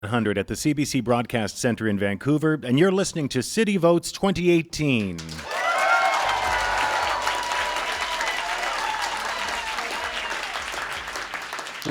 100 at the CBC Broadcast Centre in Vancouver, and you're listening to City Votes 2018.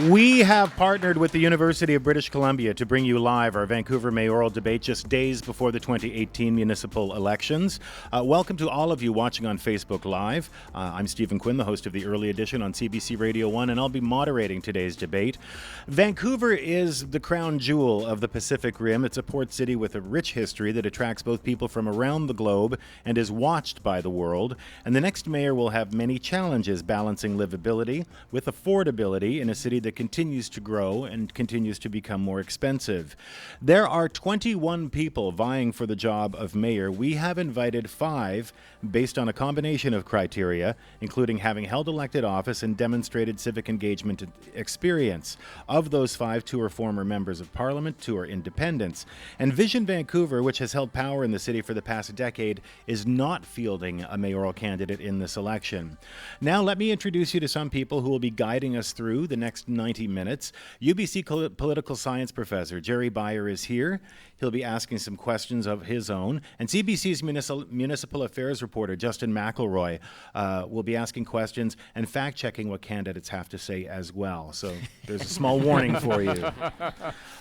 We have partnered with the University of British Columbia to bring you live our Vancouver mayoral debate just days before the 2018 municipal elections. Welcome to all of you watching on Facebook Live. I'm Stephen Quinn, the host of the early edition on CBC Radio 1, and I'll be moderating today's debate. Vancouver is the crown jewel of the Pacific Rim. It's a port city with a rich history that attracts both people from around the globe and is watched by the world. And the next mayor will have many challenges balancing livability with affordability in a city that continues to grow and continues to become more expensive. There are 21 people vying for the job of mayor. We have invited 5 based on a combination of criteria, including having held elected office and demonstrated civic engagement experience. Of those 5, 2 are former members of parliament, 2 are independents. And Vision Vancouver, which has held power in the city for the past decade, is not fielding a mayoral candidate in this election. Now let me introduce you to some people who will be guiding us through the next 90 minutes. UBC political science professor Jerry Beyer is here. He'll be asking some questions of his own. And CBC's municipal affairs reporter Justin McElroy will be asking questions and fact-checking what candidates have to say as well. So there's a small warning for you.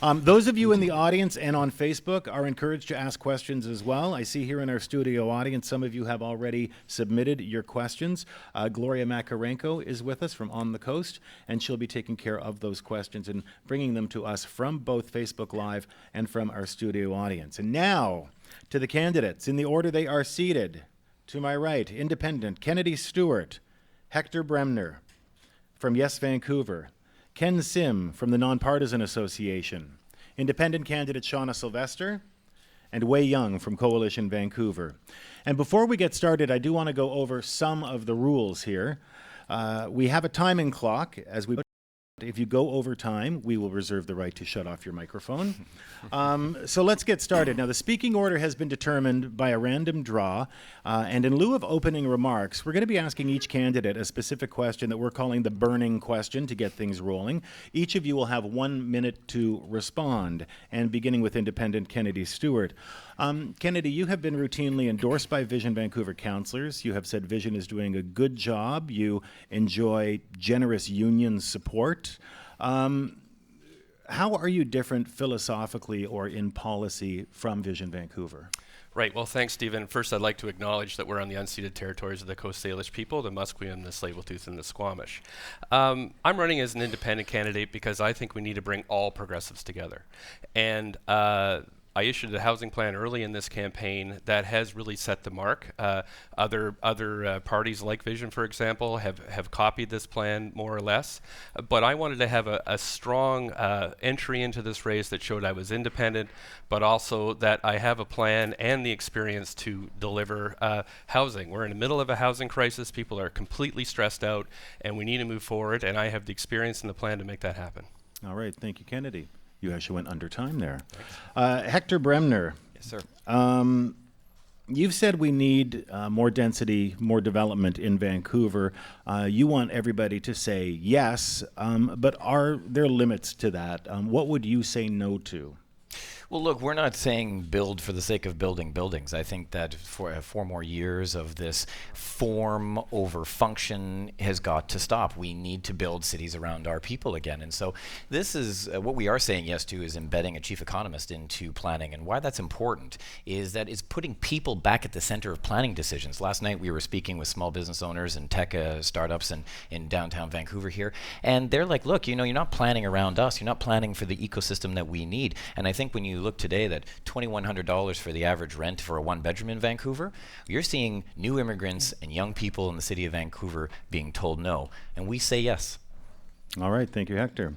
Those of you in the audience and on Facebook are encouraged to ask questions as well. I see here in our studio audience, some of you have already submitted your questions. Gloria Makarenko is with us from On the Coast, and she'll be taking care of those questions and bringing them to us from both Facebook Live and from our studio audience. And now to the candidates in the order they are seated. To my right, Independent Kennedy Stewart, Hector Bremner from Yes Vancouver, Ken Sim from the Nonpartisan Association, Independent candidate Shauna Sylvester, and Wei Young from Coalition Vancouver. And before we get started, I do want to go over some of the rules here. We have a timing clock. If you go over time, we will reserve the right to shut off your microphone. So let's get started. Now, the speaking order has been determined by a random draw, and in lieu of opening remarks, we're going to be asking each candidate a specific question that we're calling the burning question to get things rolling. Each of you will have 1 minute to respond, and beginning with Independent Kennedy Stewart. Kennedy, you have been routinely endorsed by Vision Vancouver councillors. You have said Vision is doing a good job. You enjoy generous union support. How are you different philosophically or in policy from Vision Vancouver? Right. Well, thanks, Stephen. First, I'd like to acknowledge that we're on the unceded territories of the Coast Salish people, the Musqueam, the Tsleil-Waututh, and the Squamish. I'm running as an independent candidate because I think we need to bring all progressives together. And I issued a housing plan early in this campaign that has really set the mark. Other parties like Vision, for example, have copied this plan more or less. But I wanted to have a strong entry into this race that showed I was independent, but also that I have a plan and the experience to deliver housing. We're in the middle of a housing crisis. People are completely stressed out, and we need to move forward, and I have the experience and the plan to make that happen. All right. Thank you, Kennedy. You actually went under time there. Hector Bremner. Yes, sir. You've said we need more density, more development in Vancouver. You want everybody to say yes, but are there limits to that? What would you say no to? Well, look, we're not saying build for the sake of building buildings. I think that for 4 more years of this form over function has got to stop. We need to build cities around our people again. And so this is what we are saying yes to is embedding a chief economist into planning. And why that's important is that it's putting people back at the center of planning decisions. Last night we were speaking with small business owners and tech startups in downtown Vancouver here. And they're like, look, you're not planning around us. You're not planning for the ecosystem that we need. And I think when you look today that $2,100 for the average rent for a 1-bedroom in Vancouver, you're seeing new immigrants and young people in the city of Vancouver being told no, and we say yes. All right, thank you, Hector.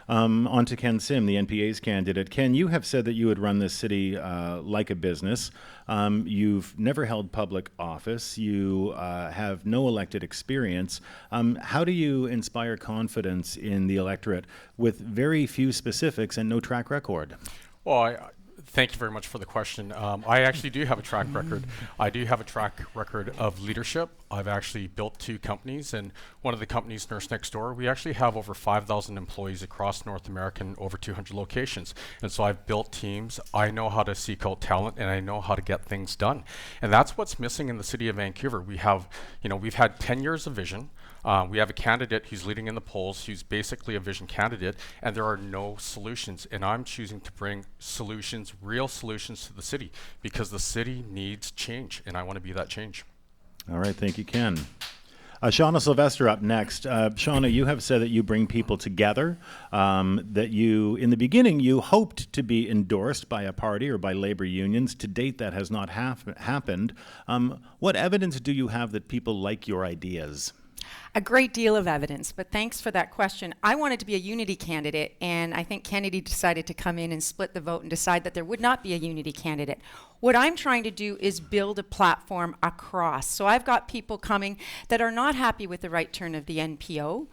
On to Ken Sim, the NPA's candidate. Ken, you have said that you would run this city like a business. You've never held public office. You have no elected experience. How do you inspire confidence in the electorate with very few specifics and no track record? Well, Thank you very much for the question. I actually do have a track record. I do have a track record of leadership. I've actually built 2 companies, and one of the companies, Nurse Next Door, we actually have over 5,000 employees across North America in over 200 locations. And so I've built teams. I know how to seek out talent, and I know how to get things done. And that's what's missing in the city of Vancouver. We have, we've had 10 years of vision. We have a candidate who's leading in the polls, who's basically a vision candidate, and there are no solutions. And I'm choosing to bring solutions, real solutions to the city, because the city needs change, and I want to be that change. All right, thank you, Ken. Shauna Sylvester up next. Shauna, you have said that you bring people together, that you, in the beginning, you hoped to be endorsed by a party or by labor unions. To date, that has not happened. What evidence do you have that people like your ideas? A great deal of evidence, but thanks for that question. I wanted to be a unity candidate, and I think Kennedy decided to come in and split the vote and decide that there would not be a unity candidate. What I'm trying to do is build a platform across. So I've got people coming that are not happy with the right turn of the NPA,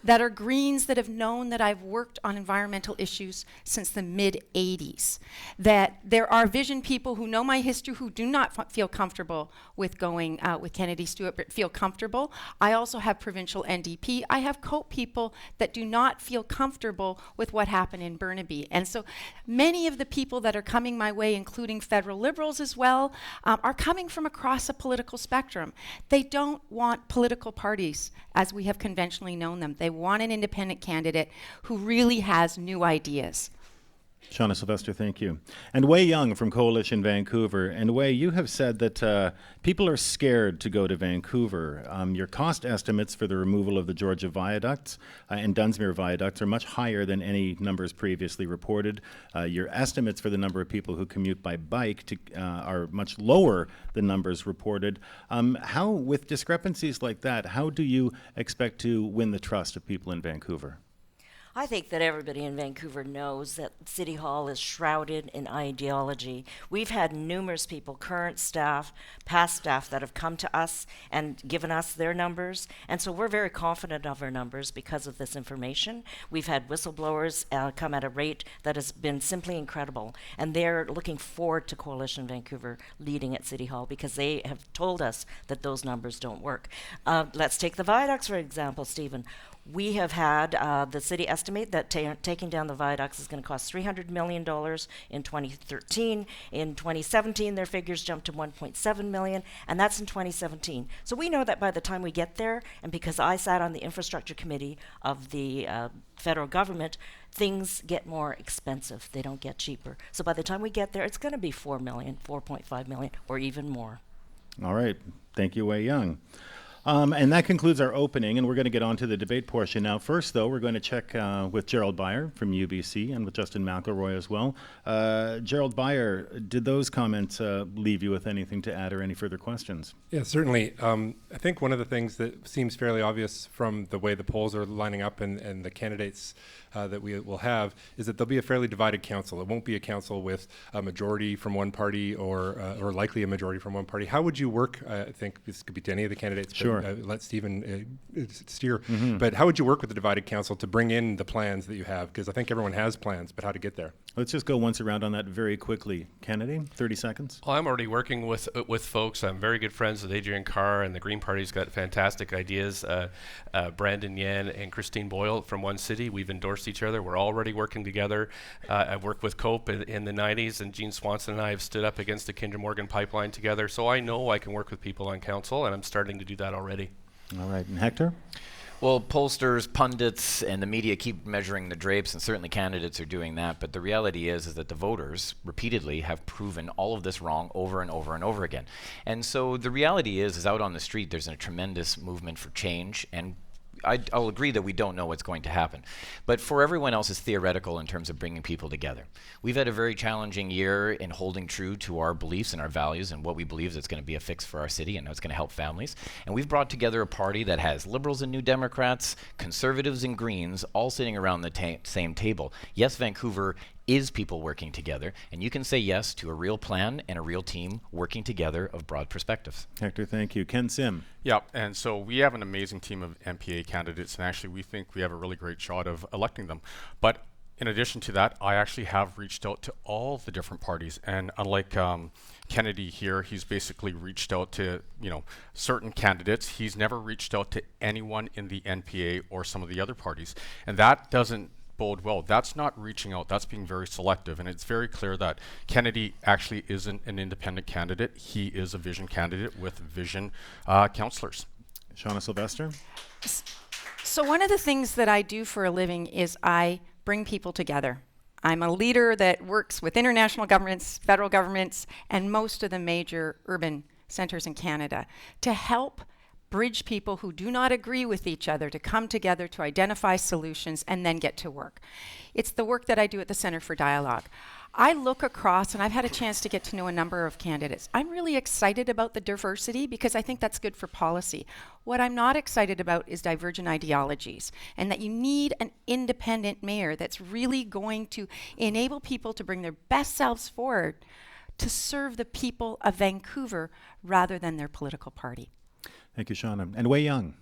that are Greens that have known that I've worked on environmental issues since the mid-'80s, that there are Vision people who know my history who do not feel comfortable with going with Kennedy Stewart, but feel comfortable. I also have provincial NDP. I have COPE people that do not feel comfortable with what happened in Burnaby. And so many of the people that are coming my way, including federal Liberals as well, are coming from across a political spectrum. They don't want political parties as we have conventionally known them. They want an independent candidate who really has new ideas. Shauna Sylvester, thank you. And Wei Young from Coalition Vancouver. And Wei, you have said that people are scared to go to Vancouver. Your cost estimates for the removal of the Georgia viaducts and Dunsmuir viaducts are much higher than any numbers previously reported. Your estimates for the number of people who commute by bike are much lower than numbers reported. How, with discrepancies like that, how do you expect to win the trust of people in Vancouver? I think that everybody in Vancouver knows that City Hall is shrouded in ideology. We've had numerous people, current staff, past staff, that have come to us and given us their numbers. And so we're very confident of our numbers because of this information. We've had whistleblowers come at a rate that has been simply incredible. And they're looking forward to Coalition Vancouver leading at City Hall because they have told us that those numbers don't work. Let's take the viaducts, for example, Stephen. We have had the city estimate that taking down the viaducts is going to cost $300 million in 2013. In 2017, their figures jumped to $1.7 million, and that's in 2017. So we know that by the time we get there, and because I sat on the infrastructure committee of the federal government, things get more expensive. They don't get cheaper. So by the time we get there, it's going to be $4 million, $4.5 million, or even more. All right. Thank you, Wei Young. And that concludes our opening, and we're going to get on to the debate portion now. First, though, we're going to check with Gerald Byer from UBC and with Justin McElroy as well. Gerald Byer, did those comments leave you with anything to add or any further questions? Yeah, certainly. I think one of the things that seems fairly obvious from the way the polls are lining up and the candidates that we will have is that there'll be a fairly divided council. It won't be a council with a majority from one party or likely a majority from one party. How would you work? I think this could be to any of the candidates. Sure. Let Stephen steer. Mm-hmm. But how would you work with the divided council to bring in the plans that you have? Because I think everyone has plans, but how to get there? Let's just go once around on that very quickly. Kennedy, 30 seconds. Well, I'm already working with folks. I'm very good friends with Adrian Carr, and the Green Party's got fantastic ideas. Brandon Yan and Christine Boyle from One City, we've endorsed each other. We're already working together. I've worked with COPE in the 90s, and Gene Swanson and I have stood up against the Kinder Morgan pipeline together. So I know I can work with people on council, and I'm starting to do that already. All right. And Hector? Well, pollsters, pundits, and the media keep measuring the drapes, and certainly candidates are doing that. But the reality is that the voters repeatedly have proven all of this wrong over and over and over again. And so the reality is out on the street, there's a tremendous movement for change, and I'll agree that we don't know what's going to happen. But for everyone else, it's theoretical in terms of bringing people together. We've had a very challenging year in holding true to our beliefs and our values and what we believe is going to be a fix for our city and how it's going to help families. And we've brought together a party that has Liberals and New Democrats, Conservatives and Greens, all sitting around the same table. Yes, Vancouver is people working together, and you can say yes to a real plan and a real team working together of broad perspectives. Hector, thank you. Ken Sim. Yeah, and so we have an amazing team of MPA candidates, and actually we think we have a really great shot of electing them. But in addition to that, I actually have reached out to all the different parties, and unlike Kennedy here, he's basically reached out to certain candidates. He's never reached out to anyone in the NPA or some of the other parties, and that doesn't bode well. That's not reaching out. That's being very selective, and it's very clear that Kennedy actually isn't an independent candidate. He is a vision candidate with vision councillors. Shauna Sylvester? So one of the things that I do for a living is I bring people together. I'm a leader that works with international governments, federal governments, and most of the major urban centers in Canada to help bridge people who do not agree with each other to come together to identify solutions and then get to work. It's the work that I do at the Centre for Dialogue. I look across, and I've had a chance to get to know a number of candidates. I'm really excited about the diversity because I think that's good for policy. What I'm not excited about is divergent ideologies, and that you need an independent mayor that's really going to enable people to bring their best selves forward to serve the people of Vancouver rather than their political party. Thank you, Shauna. And Wei Young.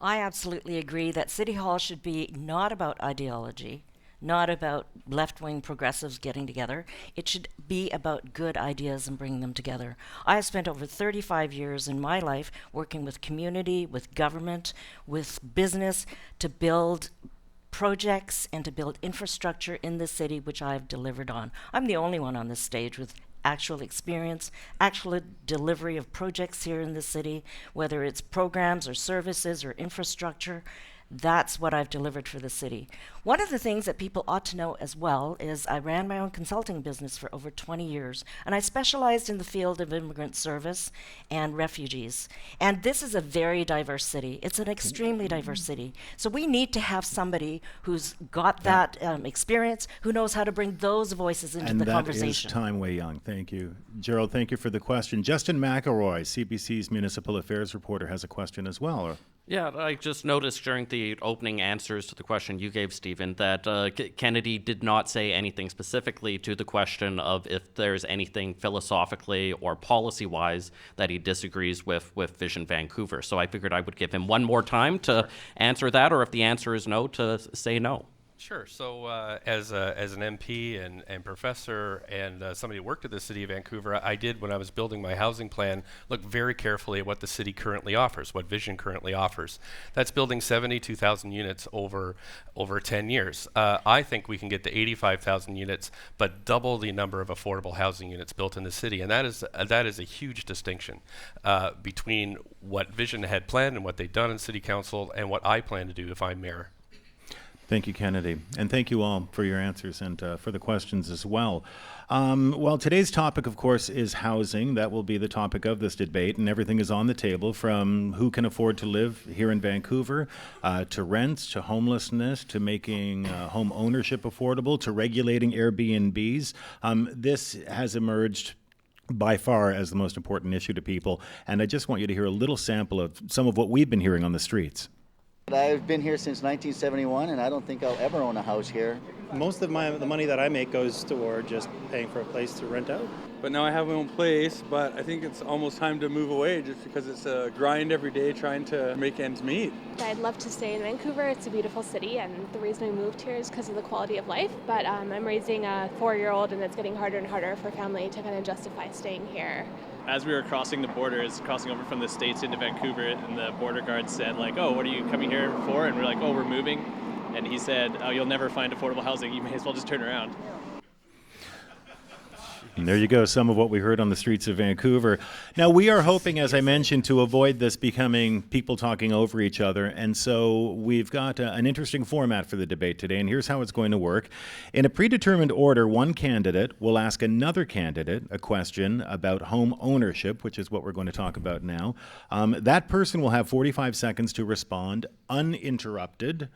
I absolutely agree that City Hall should be not about ideology, not about left-wing progressives getting together. It should be about good ideas and bringing them together. I have spent over 35 years in my life working with community, with government, with business to build projects and to build infrastructure in the city, which I've delivered on. I'm the only one on this stage with actual experience, actual delivery of projects here in the city, whether it's programs or services or infrastructure. That's what I've delivered for the city. One of the things that people ought to know as well is I ran my own consulting business for over 20 years, and I specialized in the field of immigrant service and refugees. And this is a very diverse city. It's an extremely diverse city. So we need to have somebody who's got that experience, who knows how to bring those voices into the conversation. And that is time, Wei Young. Thank you. Gerald, thank you for the question. Justin McElroy, CBC's Municipal Affairs reporter, has a question as well. Yeah, I just noticed during the opening answers to the question you gave, Stephen, that Kennedy did not say anything specifically to the question of if there's anything philosophically or policy-wise that he disagrees with Vision Vancouver. So I figured I would give him one more time to answer that, or if the answer is no, to say no. Sure. So as an MP and professor and somebody who worked at the City of Vancouver, I did, when I was building my housing plan, look very carefully at what the city currently offers, what Vision currently offers. That's building 72,000 units over 10 years. I think we can get to 85,000 units, but double the number of affordable housing units built in the city. And that is a huge distinction between what Vision had planned and what they've done in City Council and what I plan to do if I'm mayor. Thank you, Kennedy. And thank you all for your answers and for the questions as well. Well, today's topic, of course, is housing. That will be the topic of this debate, and everything is on the table, from who can afford to live here in Vancouver, to rents, to homelessness, to making home ownership affordable, to regulating Airbnbs. This has emerged by far as the most important issue to people, and I just want you to hear a little sample of some of what we've been hearing on the streets. I've been here since 1971, and I don't think I'll ever own a house here. Most of the money that I make goes toward just paying for a place to rent out. But now I have my own place, but I think it's almost time to move away just because it's a grind every day trying to make ends meet. I'd love to stay in Vancouver. It's a beautiful city, and the reason we moved here is because of the quality of life. But I'm raising a 4-year-old, and it's getting harder and harder for family to kind of justify staying here. As we were crossing the borders, crossing over from the States into Vancouver, and the border guard said, like, oh, what are you coming here for? And we're like, oh, we're moving. And he said, oh, you'll never find affordable housing. You may as well just turn around. And there you go, some of what we heard on the streets of Vancouver. Now, we are hoping, as I mentioned, to avoid this becoming people talking over each other. And so we've got an interesting format for the debate today, and here's how it's going to work. In a predetermined order, one candidate will ask another candidate a question about home ownership, which is what we're going to talk about now. That person will have 45 seconds to respond uninterrupted.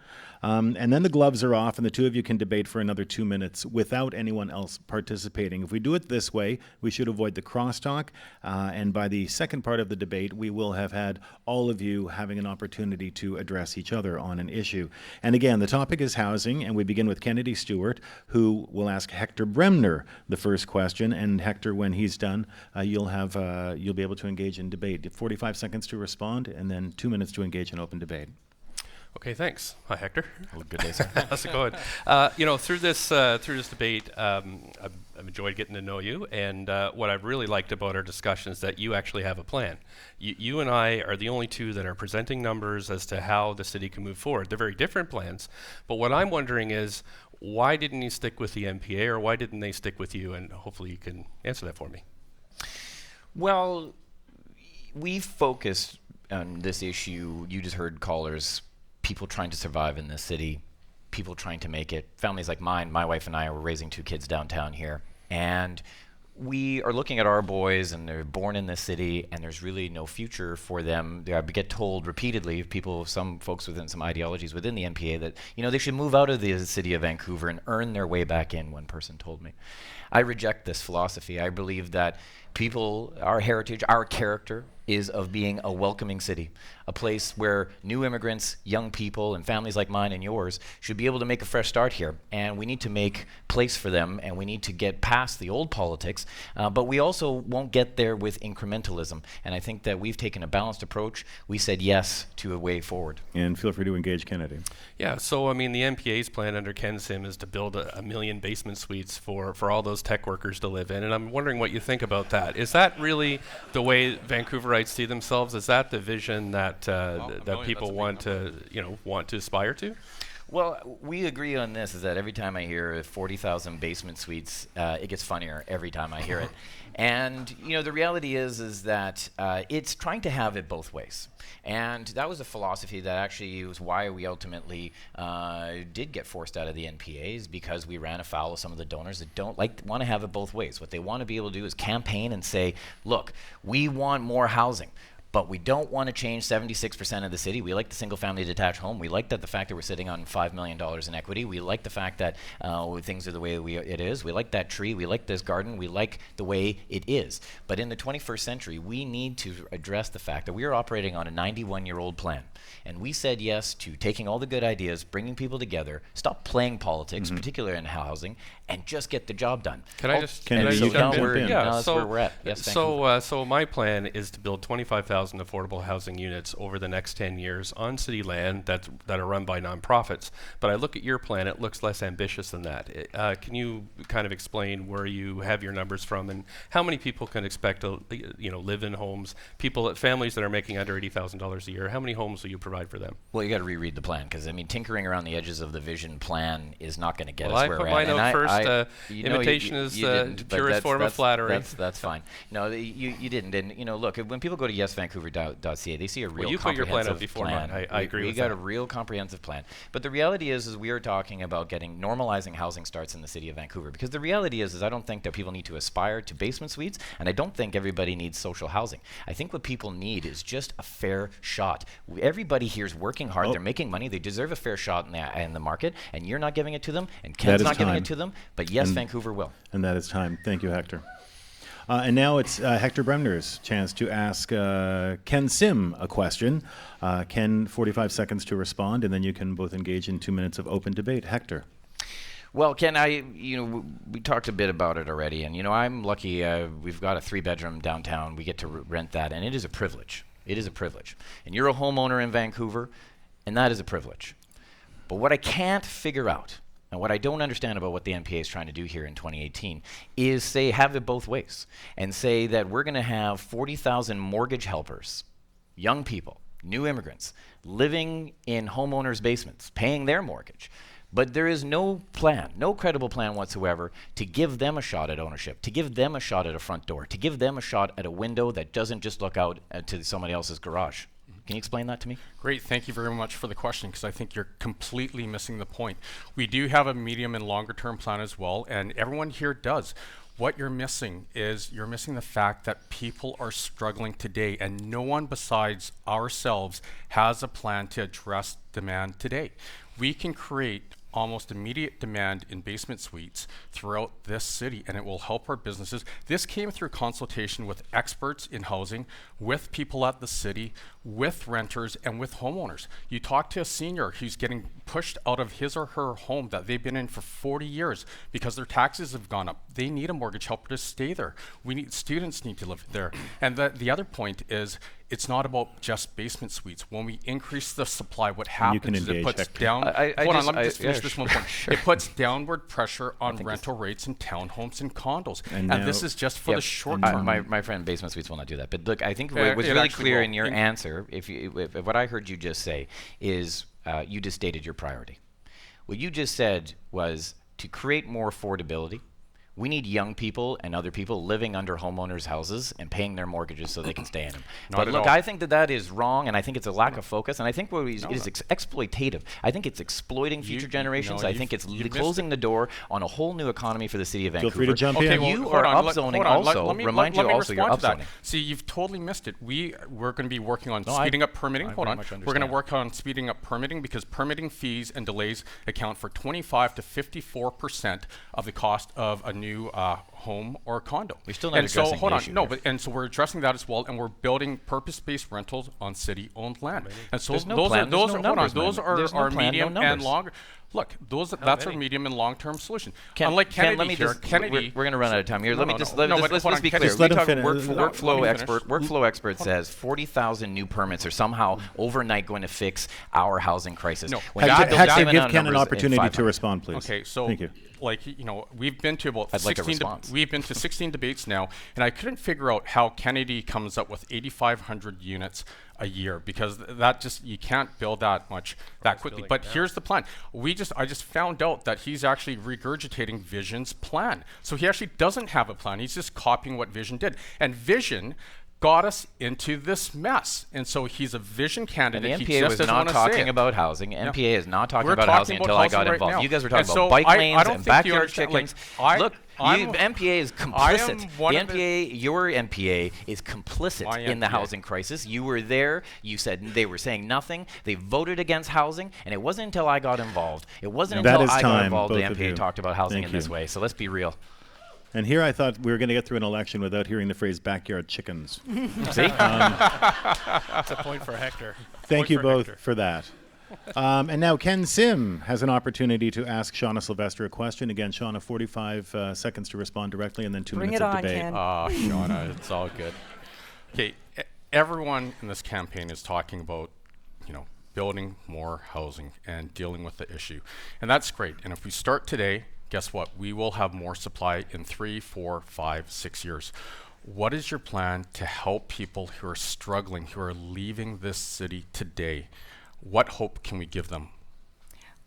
And then the gloves are off, and the two of you can debate for another 2 minutes without anyone else participating. If we do it this way, we should avoid the crosstalk, and by the second part of the debate, we will have had all of you having an opportunity to address each other on an issue. And again, the topic is housing, and we begin with Kennedy Stewart, who will ask Hector Bremner the first question. And Hector, when he's done, you'll be able to engage in debate. 45 seconds to respond, and then 2 minutes to engage in open debate. Okay, thanks. Hi, Hector. Good day, sir. How's it going? Through this debate, I've enjoyed getting to know you, and what I've really liked about our discussion is that you actually have a plan. You and I are the only two that are presenting numbers as to how the city can move forward. They're very different plans, but what I'm wondering is, why didn't you stick with the MPA, or why didn't they stick with you? And hopefully you can answer that for me. Well, we focused on this issue. You just heard callers, people trying to survive in this city, people trying to make it. Families like mine, my wife and I are raising 2 kids downtown here. And we are looking at our boys, and they're born in this city, and there's really no future for them. I get told repeatedly, some folks within some ideologies within the NPA, that they should move out of the city of Vancouver and earn their way back in, one person told me. I reject this philosophy. I believe that people, our heritage, our character is of being a welcoming city, a place where new immigrants, young people, and families like mine and yours should be able to make a fresh start here. And we need to make place for them, and we need to get past the old politics, but we also won't get there with incrementalism. And I think that we've taken a balanced approach. We said yes to a way forward. And feel free to engage Kennedy. Yeah, so the NPA's plan under Ken Sim is to build a million basement suites for all those tech workers to live in, and I'm wondering what you think about that. Is that really the way Vancouverites see themselves? Is that the vision that that people want to aspire to? Well, we agree on this, is that every time I hear 40,000 basement suites, it gets funnier every time I hear it. And, the reality is that it's trying to have it both ways. And that was a philosophy that actually was why we ultimately did get forced out of the NPAs, because we ran afoul of some of the donors that want to have it both ways. What they want to be able to do is campaign and say, look, we want more housing, but we don't want to change 76% of the city. We like the single-family detached home. We like the fact that we're sitting on $5 million in equity. We like the fact that things are the way it is. We like that tree. We like this garden. We like the way it is. But in the 21st century, we need to address the fact that we are operating on a 91-year-old plan. And we said yes to taking all the good ideas, bringing people together, stop playing politics, particularly in housing, and just get the job done. Can I just jump in? Yeah, that's where we're at. Yes, so my plan is to build 25,000 affordable housing units over the next 10 years on city land that are run by nonprofits. But I look at your plan; it looks less ambitious than that. Can you kind of explain where you have your numbers from, and how many people can expect to live in homes? Families that are making under $80,000 a year. How many homes will you provide for them? Well, you got to reread the plan, because tinkering around the edges of the vision plan is not going to get us I where put we're mine at. out first. Imitation is the purest form of flattery. That's fine. No, you didn't. And look, when people go to yesvancouver.ca, they see a real well, you put your plan out before mine. I agree with that. We got a real comprehensive plan. But the reality is we are talking about normalizing housing starts in the city of Vancouver. Because the reality is I don't think that people need to aspire to basement suites, and I don't think everybody needs social housing. I think what people need is just a fair shot. Everybody here is working hard. They're making money. They deserve a fair shot in the market, and you're not giving it to them, and Ken's not giving it to them. But yes, Vancouver will. And that is time. Thank you, Hector. And now it's Hector Bremner's chance to ask Ken Sim a question. Ken, 45 seconds to respond, and then you can both engage in 2 minutes of open debate. Hector. Well, Ken, we talked a bit about it already, and I'm lucky. We've got a 3-bedroom downtown. We get to rent that, and it is a privilege. It is a privilege. And you're a homeowner in Vancouver, and that is a privilege. But what I can't figure out, and what I don't understand about what the NPA is trying to do here in 2018, is have it both ways, and say that we're going to have 40,000 mortgage helpers, young people, new immigrants, living in homeowners' basements, paying their mortgage. But there is no plan, no credible plan whatsoever to give them a shot at ownership, to give them a shot at a front door, to give them a shot at a window that doesn't just look out to somebody else's garage. Can you explain that to me? Great. Thank you very much for the question, because I think you're completely missing the point. We do have a medium and longer term plan as well, and everyone here does. What you're missing is you're missing the fact that people are struggling today, and no one besides ourselves has a plan to address demand today. We can create almost immediate demand in basement suites throughout this city, and it will help our businesses. This came through consultation with experts in housing, with people at the city, with renters, and with homeowners. You talk to a senior who's getting pushed out of his or her home that they've been in for 40 years because their taxes have gone up. They need a mortgage helper to stay there. Students need to live there. And the other point is, it's not about just basement suites. When we increase the supply, what you can happens is it engage puts Hector. down. Hold on, let me just finish yeah, this one sure, point. sure. It puts downward pressure on rental rates in townhomes and condos, and this is just for the short term. My friend, basement suites will not do that. But look, I think Yeah, what was it really actually clear will. in your answer, if what I heard you just say, is you just stated your priority. What you just said was to create more affordability. We need young people and other people living under homeowners' houses and paying their mortgages so they can stay in them. But look, I think that is wrong, and I think it's a lack of focus, and I think what it is exploitative. I think it's exploiting future generations. I think it's closing the door on a whole new economy for the city of Vancouver. Feel free to jump in. You are upzoning also. Remind you also you're upzoning. See, you've totally missed it. We're going to be working on speeding up permitting. Hold on. We're going to work on speeding up permitting because permitting fees and delays account for 25 to 54% of the cost of a new home or condo. We're still not addressing the issue. And so we're addressing that as well, and we're building purpose-based rentals on city-owned land. And so those are medium and longer. Look, that's our medium and long-term solution. Unlike Kennedy we're going to run out of time here. Let's be clear. Just let him finish. Workflow expert says 40,000 new permits are somehow overnight going to fix our housing crisis. No. Hector, give Ken an opportunity to respond, please. Okay, so thank you. We've been to about 16 debates now, and I couldn't figure out how Kennedy comes up with 8,500 units a year, because that just, you can't build that much that quickly. But here's the plan. I just found out that he's actually regurgitating Vision's plan. So he actually doesn't have a plan. He's just copying what Vision did. And Vision got us into this mess, and so he's a Vision candidate. And the MPA was not talking about housing. MPA is not talking about housing until I got involved. You guys were talking about bike lanes and backyard chickens. Look, MPA is complicit. Your MPA is complicit in the housing crisis. You were there. You said they were saying nothing. They voted against housing, and it wasn't until I got involved. It wasn't until I got involved the MPA talked about housing in this way. So let's be real. And here I thought we were going to get through an election without hearing the phrase backyard chickens. See? That's a point for Hector. Thank you both for that. And now Ken Sim has an opportunity to ask Shauna Sylvester a question. Again, Shauna, 45 seconds to respond directly, and then 2 minutes of debate. Ken. Shauna, it's all good. Okay, everyone in this campaign is talking about, building more housing and dealing with the issue. And that's great. And if we start today, guess what? We will have more supply in 3, 4, 5, 6 years. What is your plan to help people who are struggling, who are leaving this city today? What hope can we give them?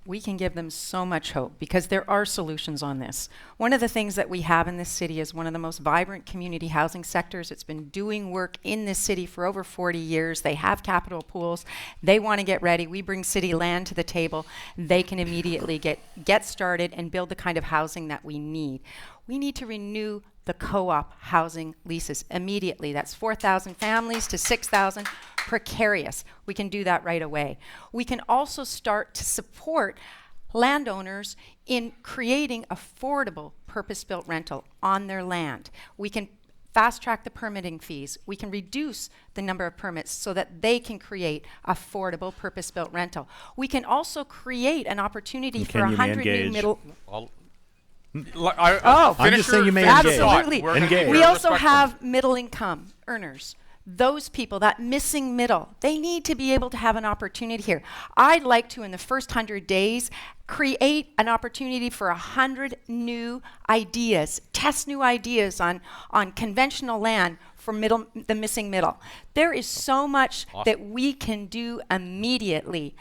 We can give them so much hope because there are solutions on this. One of the things that we have in this city is one of the most vibrant community housing sectors. It's been doing work in this city for over 40 years. They have capital pools. They want to get ready. We bring city land to the table. They can immediately get started and build the kind of housing that we need. We need to renew the co-op housing leases immediately. That's 4,000 families to 6,000 precarious. We can do that right away. We can also start to support landowners in creating affordable purpose-built rental on their land. We can fast track the permitting fees. We can reduce the number of permits so that they can create affordable purpose-built rental. We can also create an opportunity for 100 new middle... I'm just saying you may engage. Absolutely. Engage. We also have middle income earners. Those people, that missing middle, they need to be able to have an opportunity here. I'd like to, in the first 100 days, create an opportunity for 100 new ideas, test new ideas on conventional land for the missing middle. There is so much that we can do immediately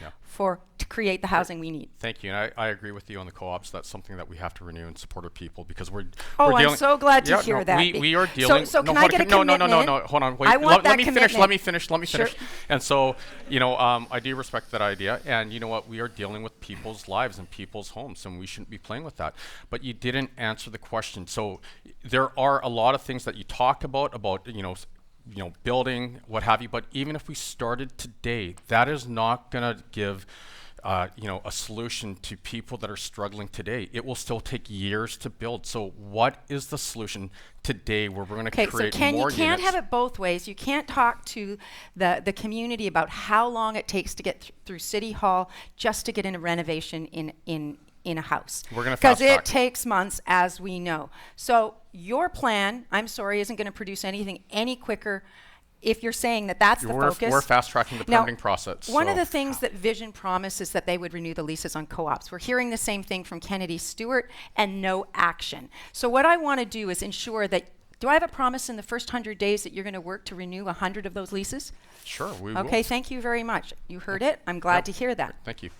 to create the housing we need. Thank you, and I agree with you on the co-ops. That's something that we have to renew and support our people because we're dealing. I'm so glad to hear that. We are dealing. So can I get a commitment? No. Hold on. Wait. I want let that me commitment. finish. Let me finish. And so, I do respect that idea. And you know what? We are dealing with people's lives and people's homes, and we shouldn't be playing with that. But you didn't answer the question. So there are a lot of things that you talked about building, what have you. But even if we started today, that is not going to give a solution to people that are struggling today. It will still take years to build. So what is the solution today where we're going to create more units? Okay, so Ken, you can't have it both ways. You can't talk to the community about how long it takes to get through City Hall just to get in a renovation in a house. We're going to fast track. Because it takes months, as we know. So your plan, I'm sorry, isn't going to produce anything any quicker if you're saying that that's the focus. We're fast-tracking the permitting process. One of the things that Vision promised is that they would renew the leases on co-ops. We're hearing the same thing from Kennedy Stewart, and no action. So what I want to do is ensure that, do I have a promise in the first 100 days that you're going to work to renew 100 of those leases? Sure, we will. Okay, thank you very much. You heard it. I'm glad to hear that. Thank you.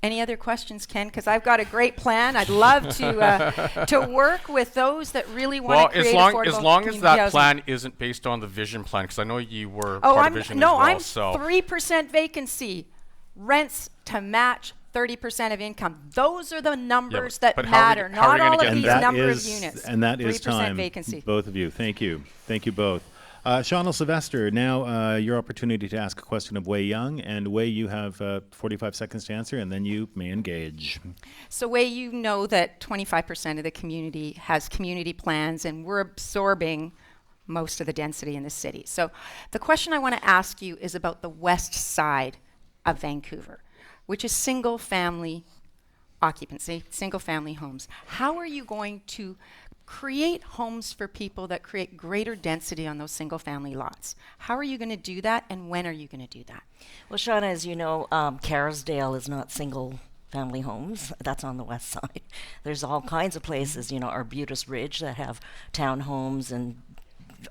Any other questions, Ken? Because I've got a great plan. I'd love to work with those that really want to create affordable as long as that housing. plan isn't based on the Vision plan, because I know you were part of Vision as well. I'm so 3% vacancy, rents to match 30% of income. Those are the numbers that matter, not all of these number of units. And that is time, vacancy. Both of you. Thank you. Thank you both. Shauna Sylvester, now your opportunity to ask a question of Wei Young. And Wei, you have 45 seconds to answer, and then you may engage. So Wei, you know that 25% of the community has community plans, and we're absorbing most of the density in the city. So the question I want to ask you is about the west side of Vancouver, which is single-family occupancy, single-family homes. How are you going to create homes for people that create greater density on those single-family lots? How are you going to do that, and when are you going to do that? Well, Shauna, as you know, Carrisdale is not single-family homes. That's on the west side. There's all kinds of places, you know, Arbutus Ridge that have townhomes and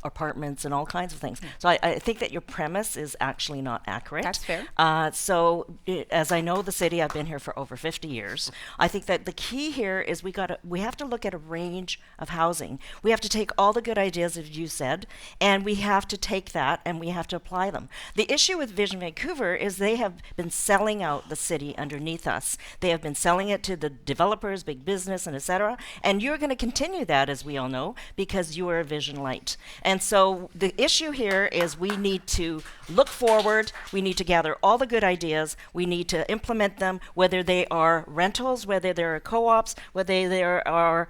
apartments and all kinds of things. So I think that your premise is actually not accurate. That's fair. As I know the city, I've been here for over 50 years. I think that the key here is we have to look at a range of housing. We have to take all the good ideas, as you said, and we have to take that and we have to apply them. The issue with Vision Vancouver is they have been selling out the city underneath us. They have been selling it to the developers, big business, and et cetera. And you're going to continue that, as we all know, because you are a Vision Light. And so the issue here is we need to look forward, we need to gather all the good ideas, we need to implement them, whether they are rentals, whether they are co-ops, whether there are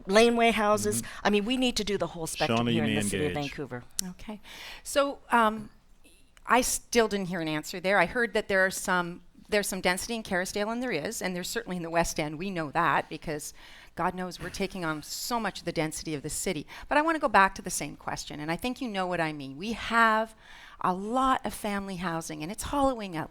laneway houses. I mean, we need to do the whole spectrum here in the city of Vancouver. Okay. So I still didn't hear an answer there. I heard that there's some density in Carrisdale, and there's certainly in the West End. We know that because God knows we're taking on so much of the density of the city. But I want to go back to the same question, and I think you know what I mean. We have a lot of family housing, and it's hollowing out.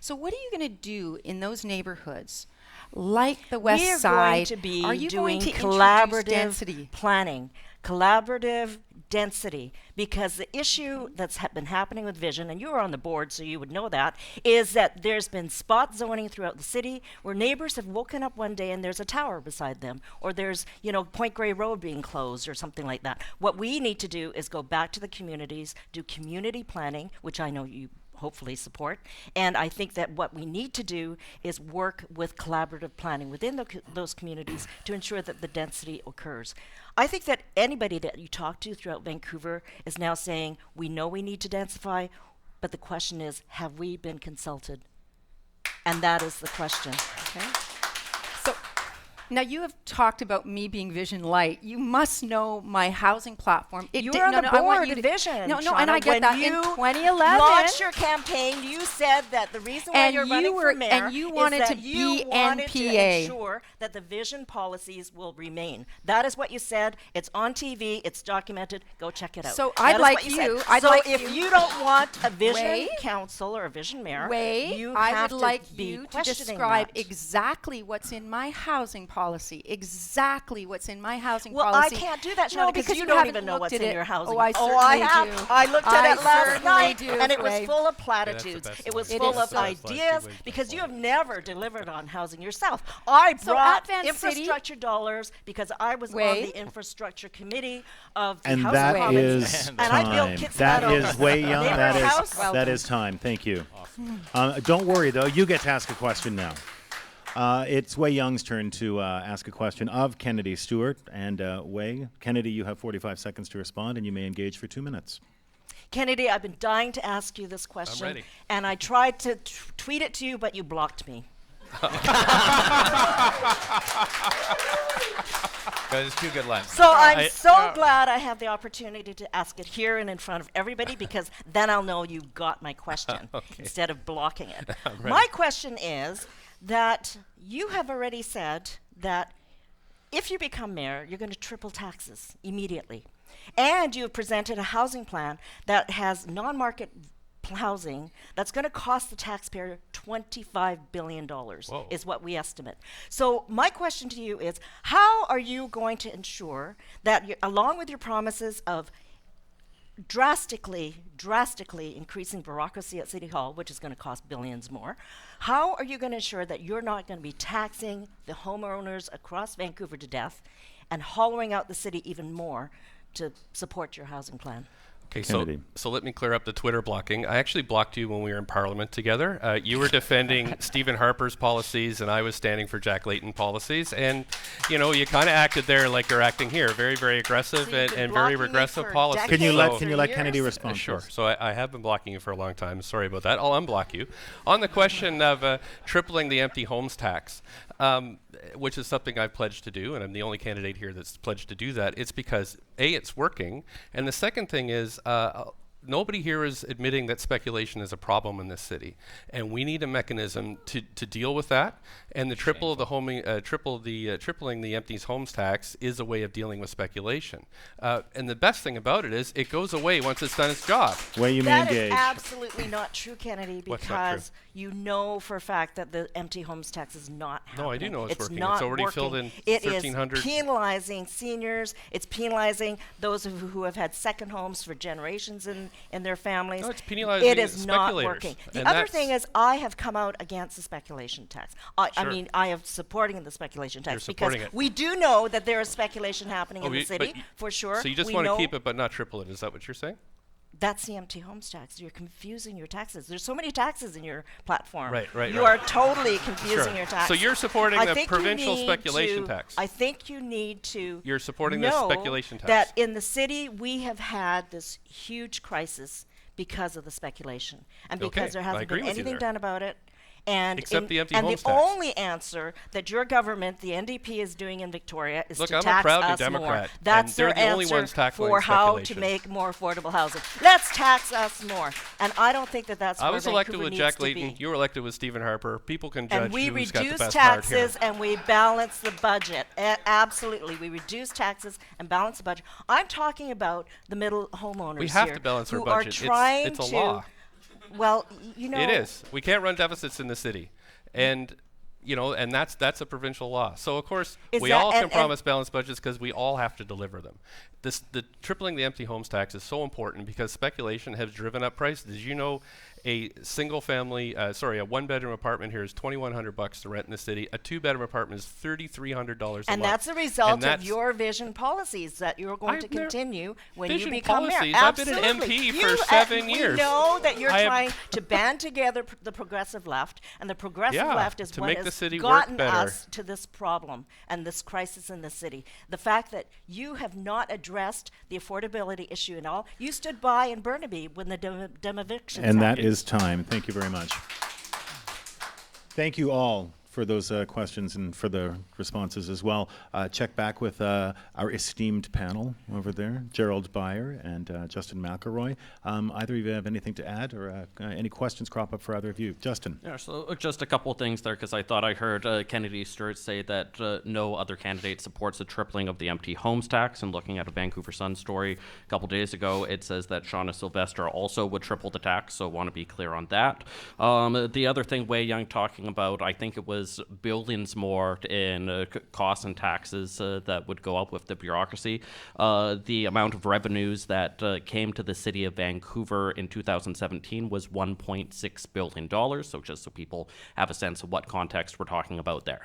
So what are you going to do in those neighborhoods, like the West Side? We are going to be are you doing going to collaborative density? planning, collaborative density, because the issue that's been happening with Vision, and you were on the board so you would know that, is that there's been spot zoning throughout the city where neighbors have woken up one day and there's a tower beside them, or there's, you know, Point Grey Road being closed or something like that. What we need to do is go back to the communities, do community planning, which I know you hopefully support. And I think that what we need to do is work with collaborative planning within those communities to ensure that the density occurs. I think that anybody that you talk to throughout Vancouver is now saying, we know we need to densify, but the question is, have we been consulted? And that is the question. Okay. So now you have talked about me being Vision Light. You must know my housing platform. You were on the board of Vision. No, Shauna, and I get that. In 2011, launched your campaign, you said that the reason why you're running for mayor and you wanted is to that be you wanted to NPA. ensure that the Vision policies will remain. That is what you said. It's on TV. It's documented. Go check it out. So That I'd is like what you you. said. I'd so like if you. you don't want a Vision Wei, council or a Vision mayor, Wei, you I have would to like be you to questioning describe that. exactly what's in my housing policy. Exactly what's in my housing Well, policy. I can't do that, No, Shauna, because you haven't don't even know looked what's at in it. your housing. Oh, I certainly I have. do. I looked at it last certainly night, do, and it was Wei. full of Yeah, platitudes. that's the It was best full way. of It is. ideas, because you have never delivered on housing yourself. I So brought at Van infrastructure dollars because I was Wei. on the infrastructure committee of the And House that of Commons, is and I built time. Kits That Meadow. is Wei Young. Neighbor house. That is time. Thank you. Don't worry, though. You get to ask a question now. It's Wei Young's turn to ask a question of Kennedy Stewart. And Wei, Kennedy, you have 45 seconds to respond, and you may engage for 2 minutes. Kennedy, I've been dying to ask you this question, ready. and I tried to tweet it to you, but you blocked me. There's two good lines. So I'm so glad I have the opportunity to ask it here and in front of everybody, because then I'll know you got my question instead of blocking it. My question is that you have already said that if you become mayor, you're going to triple taxes immediately. And you have presented a housing plan that has non-market housing that's going to cost the taxpayer $25 billion is what we estimate. So my question to you is, how are you going to ensure that, along with your promises of drastically increasing bureaucracy at City Hall, which is going to cost billions more, how are you going to ensure that you're not going to be taxing the homeowners across Vancouver to death and hollowing out the city even more to support your housing plan? Okay, so let me clear up the Twitter blocking. I actually blocked you when we were in Parliament together. You were defending Stephen Harper's policies, and I was standing for Jack Layton policies. And, you know, you kind of acted there like you're acting here, very, very aggressive and very regressive policies. Can you let Kennedy respond? Sure. So I have been blocking you for a long time. Sorry about that. I'll unblock you. On the question of tripling the empty homes tax, which is something I've pledged to do, and I'm the only candidate here that's pledged to do that, it's because, A, it's working, and the second thing is nobody here is admitting that speculation is a problem in this city, and we need a mechanism to deal with that. And the tripling the empty homes tax is a way of dealing with speculation. And the best thing about it is it goes away once it's done its job. That is absolutely not true, Kennedy, because you know for a fact that the empty homes tax is not happening. No, I do know it's working. Not it's already working. filled in It 1,300. is penalizing seniors. It's penalizing those who have had second homes for generations in their families. No, it's penalizing it is not speculators. working. The And other thing is, I have come out against the speculation tax. I Sure. mean, I am supporting the speculation tax You're because supporting it. we do know that there is speculation happening in the city, for sure. So you just want to keep it but not triple it. Is that what you're saying? That's the empty homes tax. You're confusing your taxes. There's so many taxes in your platform. Right. You are totally confusing your taxes. So you're supporting the provincial speculation tax. I think you need to You're supporting the speculation tax. that in the city we have had this huge crisis because of the speculation and because there hasn't been anything done about it. Except the empty and homes the tax. only answer that your government, the NDP, is doing in Victoria is to tax I'm a proud us Democrat, more. and That's they're their the only ones answer tackling for how to speculation. make more affordable housing. Let's tax us more. And I don't think that that's I where was elected Vancouver with needs Jack to Layton. be. You were elected with Stephen Harper. People can judge And we who's got the reduce best part here. taxes and we balance the budget. Absolutely. We reduce taxes and balance the budget. I'm talking about the middle homeowners We have here to balance our who budget. are trying It's a to law. Well, you know, It is. We can't run deficits in the city. And you know, and that's a provincial law. So of course we all can promise balanced budgets because we all have to deliver them. The tripling the empty homes tax is so important because speculation has driven up prices. Did you know a a one-bedroom apartment here is $2,100 to rent in the city. A two-bedroom apartment is $3,300 a month. And that's a result of your vision policies that you're going to continue when you become mayor. I've been an MP for 7 years. We know that you're trying to band together the progressive left, and the progressive left is what has gotten us to this problem and this crisis in the city. The fact that you have not addressed the affordability issue at all. You stood by in Burnaby when the demevictions And that is time. Thank you very much. Thank you all for those questions and for the responses as well. Check back with our esteemed panel over there, Gerald Beyer and Justin McElroy. Either of you have anything to add or any questions crop up for either of you? Justin. Yeah, so just a couple of things there because I thought I heard Kennedy Stewart say that no other candidate supports the tripling of the empty homes tax. And looking at a Vancouver Sun story a couple days ago, it says that Shauna Sylvester also would triple the tax, so want to be clear on that. The other thing Wei Young talking about, I think it was billions more in costs and taxes that would go up with the bureaucracy. The amount of revenues that came to the city of Vancouver in 2017 was $1.6 billion. So just so people have a sense of what context we're talking about there.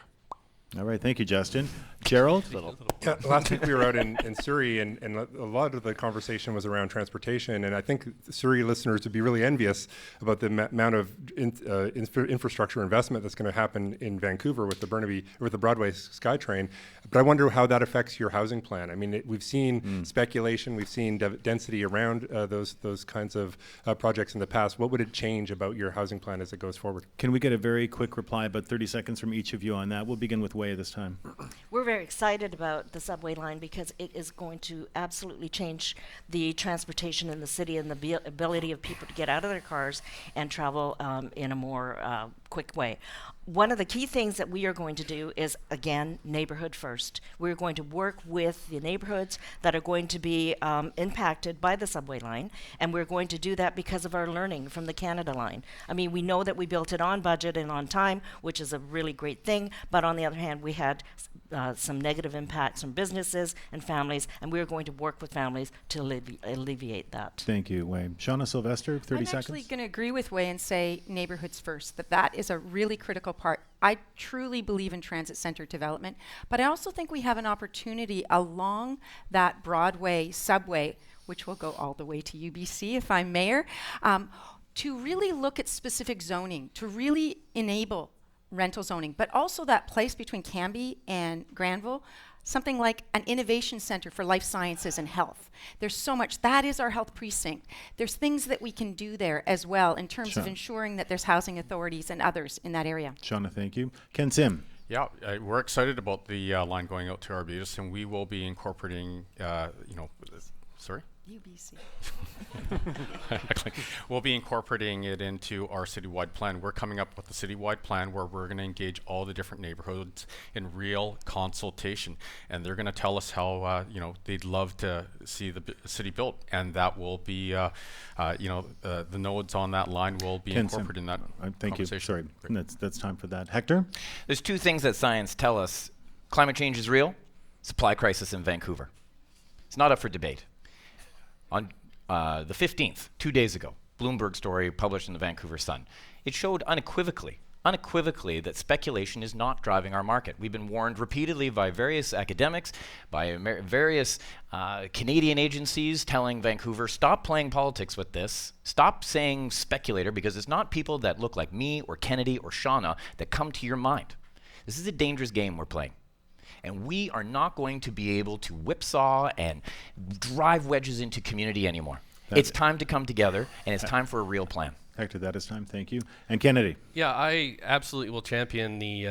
All right, thank you, Justin. Gerald? Yeah, last week we were out in Surrey, and a lot of the conversation was around transportation, and I think Surrey listeners would be really envious about the amount of infrastructure investment that's going to happen in Vancouver with the Broadway SkyTrain. But I wonder how that affects your housing plan. I mean, we've seen speculation, we've seen density around those kinds of projects in the past. What would it change about your housing plan as it goes forward? Can we get a very quick reply, about 30 seconds from each of you on that? We'll begin with Wei this time. We're very excited about the subway line because it is going to absolutely change the transportation in the city and the ability of people to get out of their cars and travel in a more quick way. one of the key things that we are going to do is, again, neighborhood first. We're going to work with the neighborhoods that are going to be impacted by the subway line, and we're going to do that because of our learning from the Canada line. I mean, we know that we built it on budget and on time, which is a really great thing, but on the other hand, we had some negative impacts from businesses and families, and we're going to work with families to alleviate that. Thank you, Wayne. Shauna Sylvester, 30 I'm seconds. actually going to agree with Wayne and say neighborhoods first, that is a really critical part. I truly believe in transit center development, but I also think we have an opportunity along that Broadway subway, which will go all the way to UBC if I'm mayor, to really look at specific zoning, to really enable rental zoning, but also that place between Cambie and Granville, something like an innovation center for life sciences and health. There's so much. That is our health precinct. There's things that we can do there as well in terms of ensuring that there's housing authorities and others in that area. Shauna, thank you. Ken Sim. Yeah, we're excited about the line going out to Arbutus, and we will be incorporating, sorry? UBC. We'll be incorporating it into our citywide plan. We're coming up with a citywide plan where we're going to engage all the different neighborhoods in real consultation, and they're going to tell us how they'd love to see the city built, and that will be the nodes on that line will be incorporated in that thank you. Sorry, that's time for that. Hector? There's two things that science tell us. Climate change is real. Supply crisis in Vancouver. It's not up for debate. On the 15th, 2 days ago, Bloomberg story published in the Vancouver Sun. It showed unequivocally that speculation is not driving our market. We've been warned repeatedly by various academics, by various Canadian agencies telling Vancouver, stop playing politics with this, stop saying speculator, because it's not people that look like me or Kennedy or Shauna that come to your mind. This is a dangerous game we're playing. And we are not going to be able to whipsaw and drive wedges into community anymore. It's time to come together, and it's time for a real plan. Hector, that is time. Thank you. And Kennedy. Yeah, I absolutely will champion the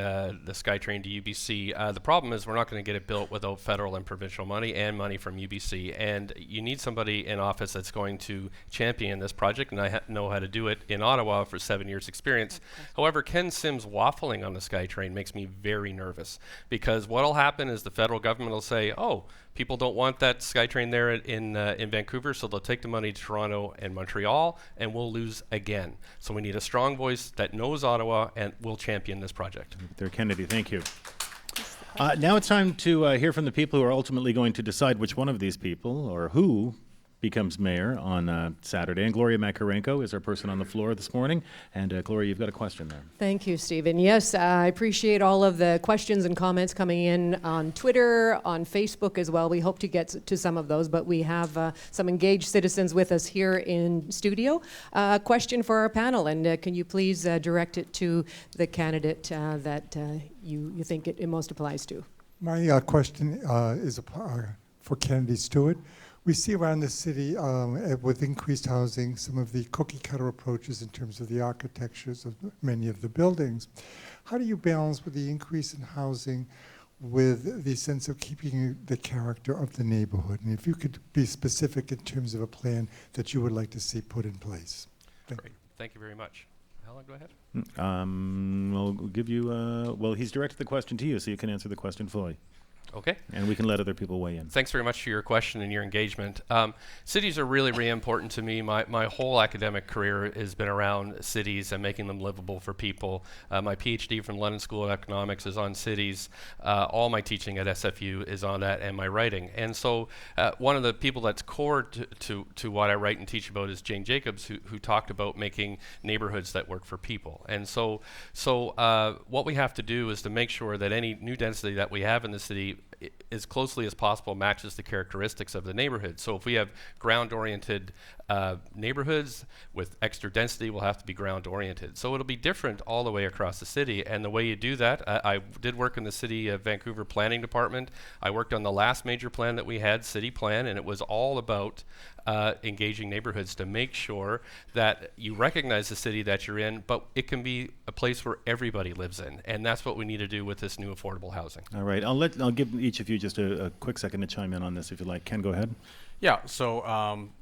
SkyTrain to UBC. The problem is we're not going to get it built without federal and provincial money and money from UBC. And you need somebody in office that's going to champion this project, and I know how to do it in Ottawa for 7 years experience. However, Ken Sim's waffling on the SkyTrain makes me very nervous, because what will happen is the federal government will say, oh, people don't want that SkyTrain there in Vancouver, so they'll take the money to Toronto and Montreal, and we'll lose again. So we need a strong voice that knows Ottawa and will champion this project. There, Kennedy, thank you. Now it's time to hear from the people who are ultimately going to decide which one of these people, or who, becomes mayor on Saturday. And Gloria Makarenko is our person on the floor this morning. And Gloria, you've got a question there. Thank you, Stephen. Yes, I appreciate all of the questions and comments coming in on Twitter, on Facebook as well. We hope to get to some of those, but we have some engaged citizens with us here in studio. A question for our panel, and can you please direct it to the candidate that you think it most applies to? My question is for Kennedy Stewart. We see around the city with increased housing some of the cookie cutter approaches in terms of the architectures of many of the buildings. How do you balance with the increase in housing with the sense of keeping the character of the neighborhood? And if you could be specific in terms of a plan that you would like to see put in place. Great. Thank you very much. Helen, go ahead. We'll give you, he's directed the question to you, so you can answer the question fully. Okay. And we can let other people weigh in. Thanks very much for your question and your engagement. Cities are really, really important to me. My whole academic career has been around cities and making them livable for people. My PhD from London School of Economics is on cities. All my teaching at SFU is on that, and my writing. And so one of the people that's core to what I write and teach about is Jane Jacobs, who talked about making neighborhoods that work for people. And so what we have to do is to make sure that any new density that we have in the city as closely as possible matches the characteristics of the neighborhood. So if we have ground-oriented neighborhoods with extra density, will have to be ground-oriented. So it'll be different all the way across the city. And the way you do that, I did work in the City of Vancouver Planning Department. I worked on the last major plan that we had, City Plan, and it was all about engaging neighborhoods to make sure that you recognize the city that you're in, but it can be a place where everybody lives in. And that's what we need to do with this new affordable housing. All right. I'll give each of you just a quick second to chime in on this if you like. Ken, go ahead. Yeah, so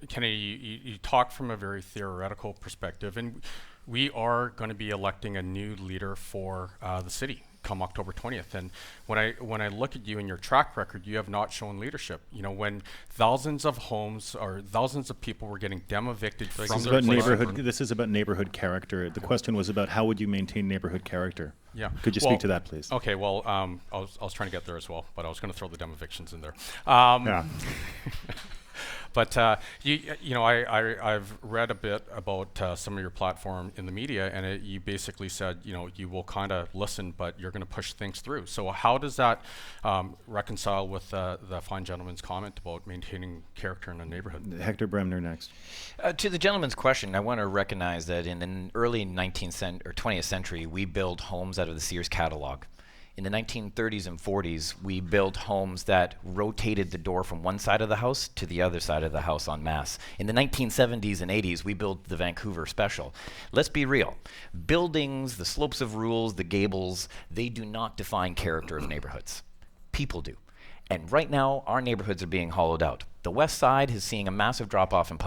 Kennedy, you talk from a very theoretical perspective, and we are going to be electing a new leader for the city come October 20th. And when I look at you and your track record, you have not shown leadership. You know, when thousands of homes or thousands of people were getting evicted from their neighborhood. This is about neighborhood character. The question was about how would you maintain neighborhood character? Yeah. Could you speak to that, please? Okay. Well, I was trying to get there as well, but I was going to throw the evictions in there. Yeah. But I've read a bit about some of your platform in the media, and you basically said, you will kind of listen, but you're going to push things through. So how does that reconcile with the fine gentleman's comment about maintaining character in a neighborhood? Hector Bremner next. To the gentleman's question, I want to recognize that in the early 20th century, we built homes out of the Sears catalog. In the 1930s and 40s, we built homes that rotated the door from one side of the house to the other side of the house en masse. In the 1970s and 80s, we built the Vancouver Special. Let's be real. Buildings, the slopes of rules, the gables, they do not define character of neighborhoods. People do. And right now, our neighborhoods are being hollowed out. The west side is seeing a massive drop-off in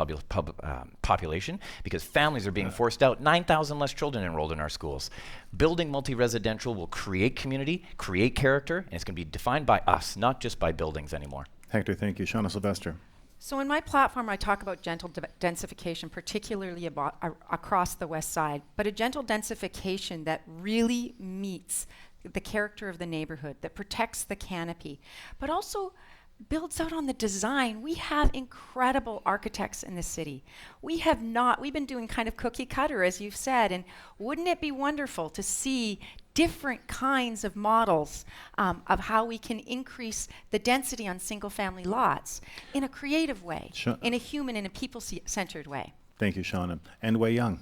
population because families are being forced out. 9,000 less children enrolled in our schools. Building multi-residential will create community, create character, and it's going to be defined by us, not just by buildings anymore. Hector, thank you. Shauna Sylvester. So in my platform, I talk about gentle densification, particularly across the west side, but a gentle densification that really meets the character of the neighborhood, that protects the canopy, but also builds out on the design. We have incredible architects in the city. We've been doing kind of cookie cutter, as you've said, and wouldn't it be wonderful to see different kinds of models of how we can increase the density on single family lots in a creative way, in a human and a people-centered way. Thank you, Shauna. And Wei Young.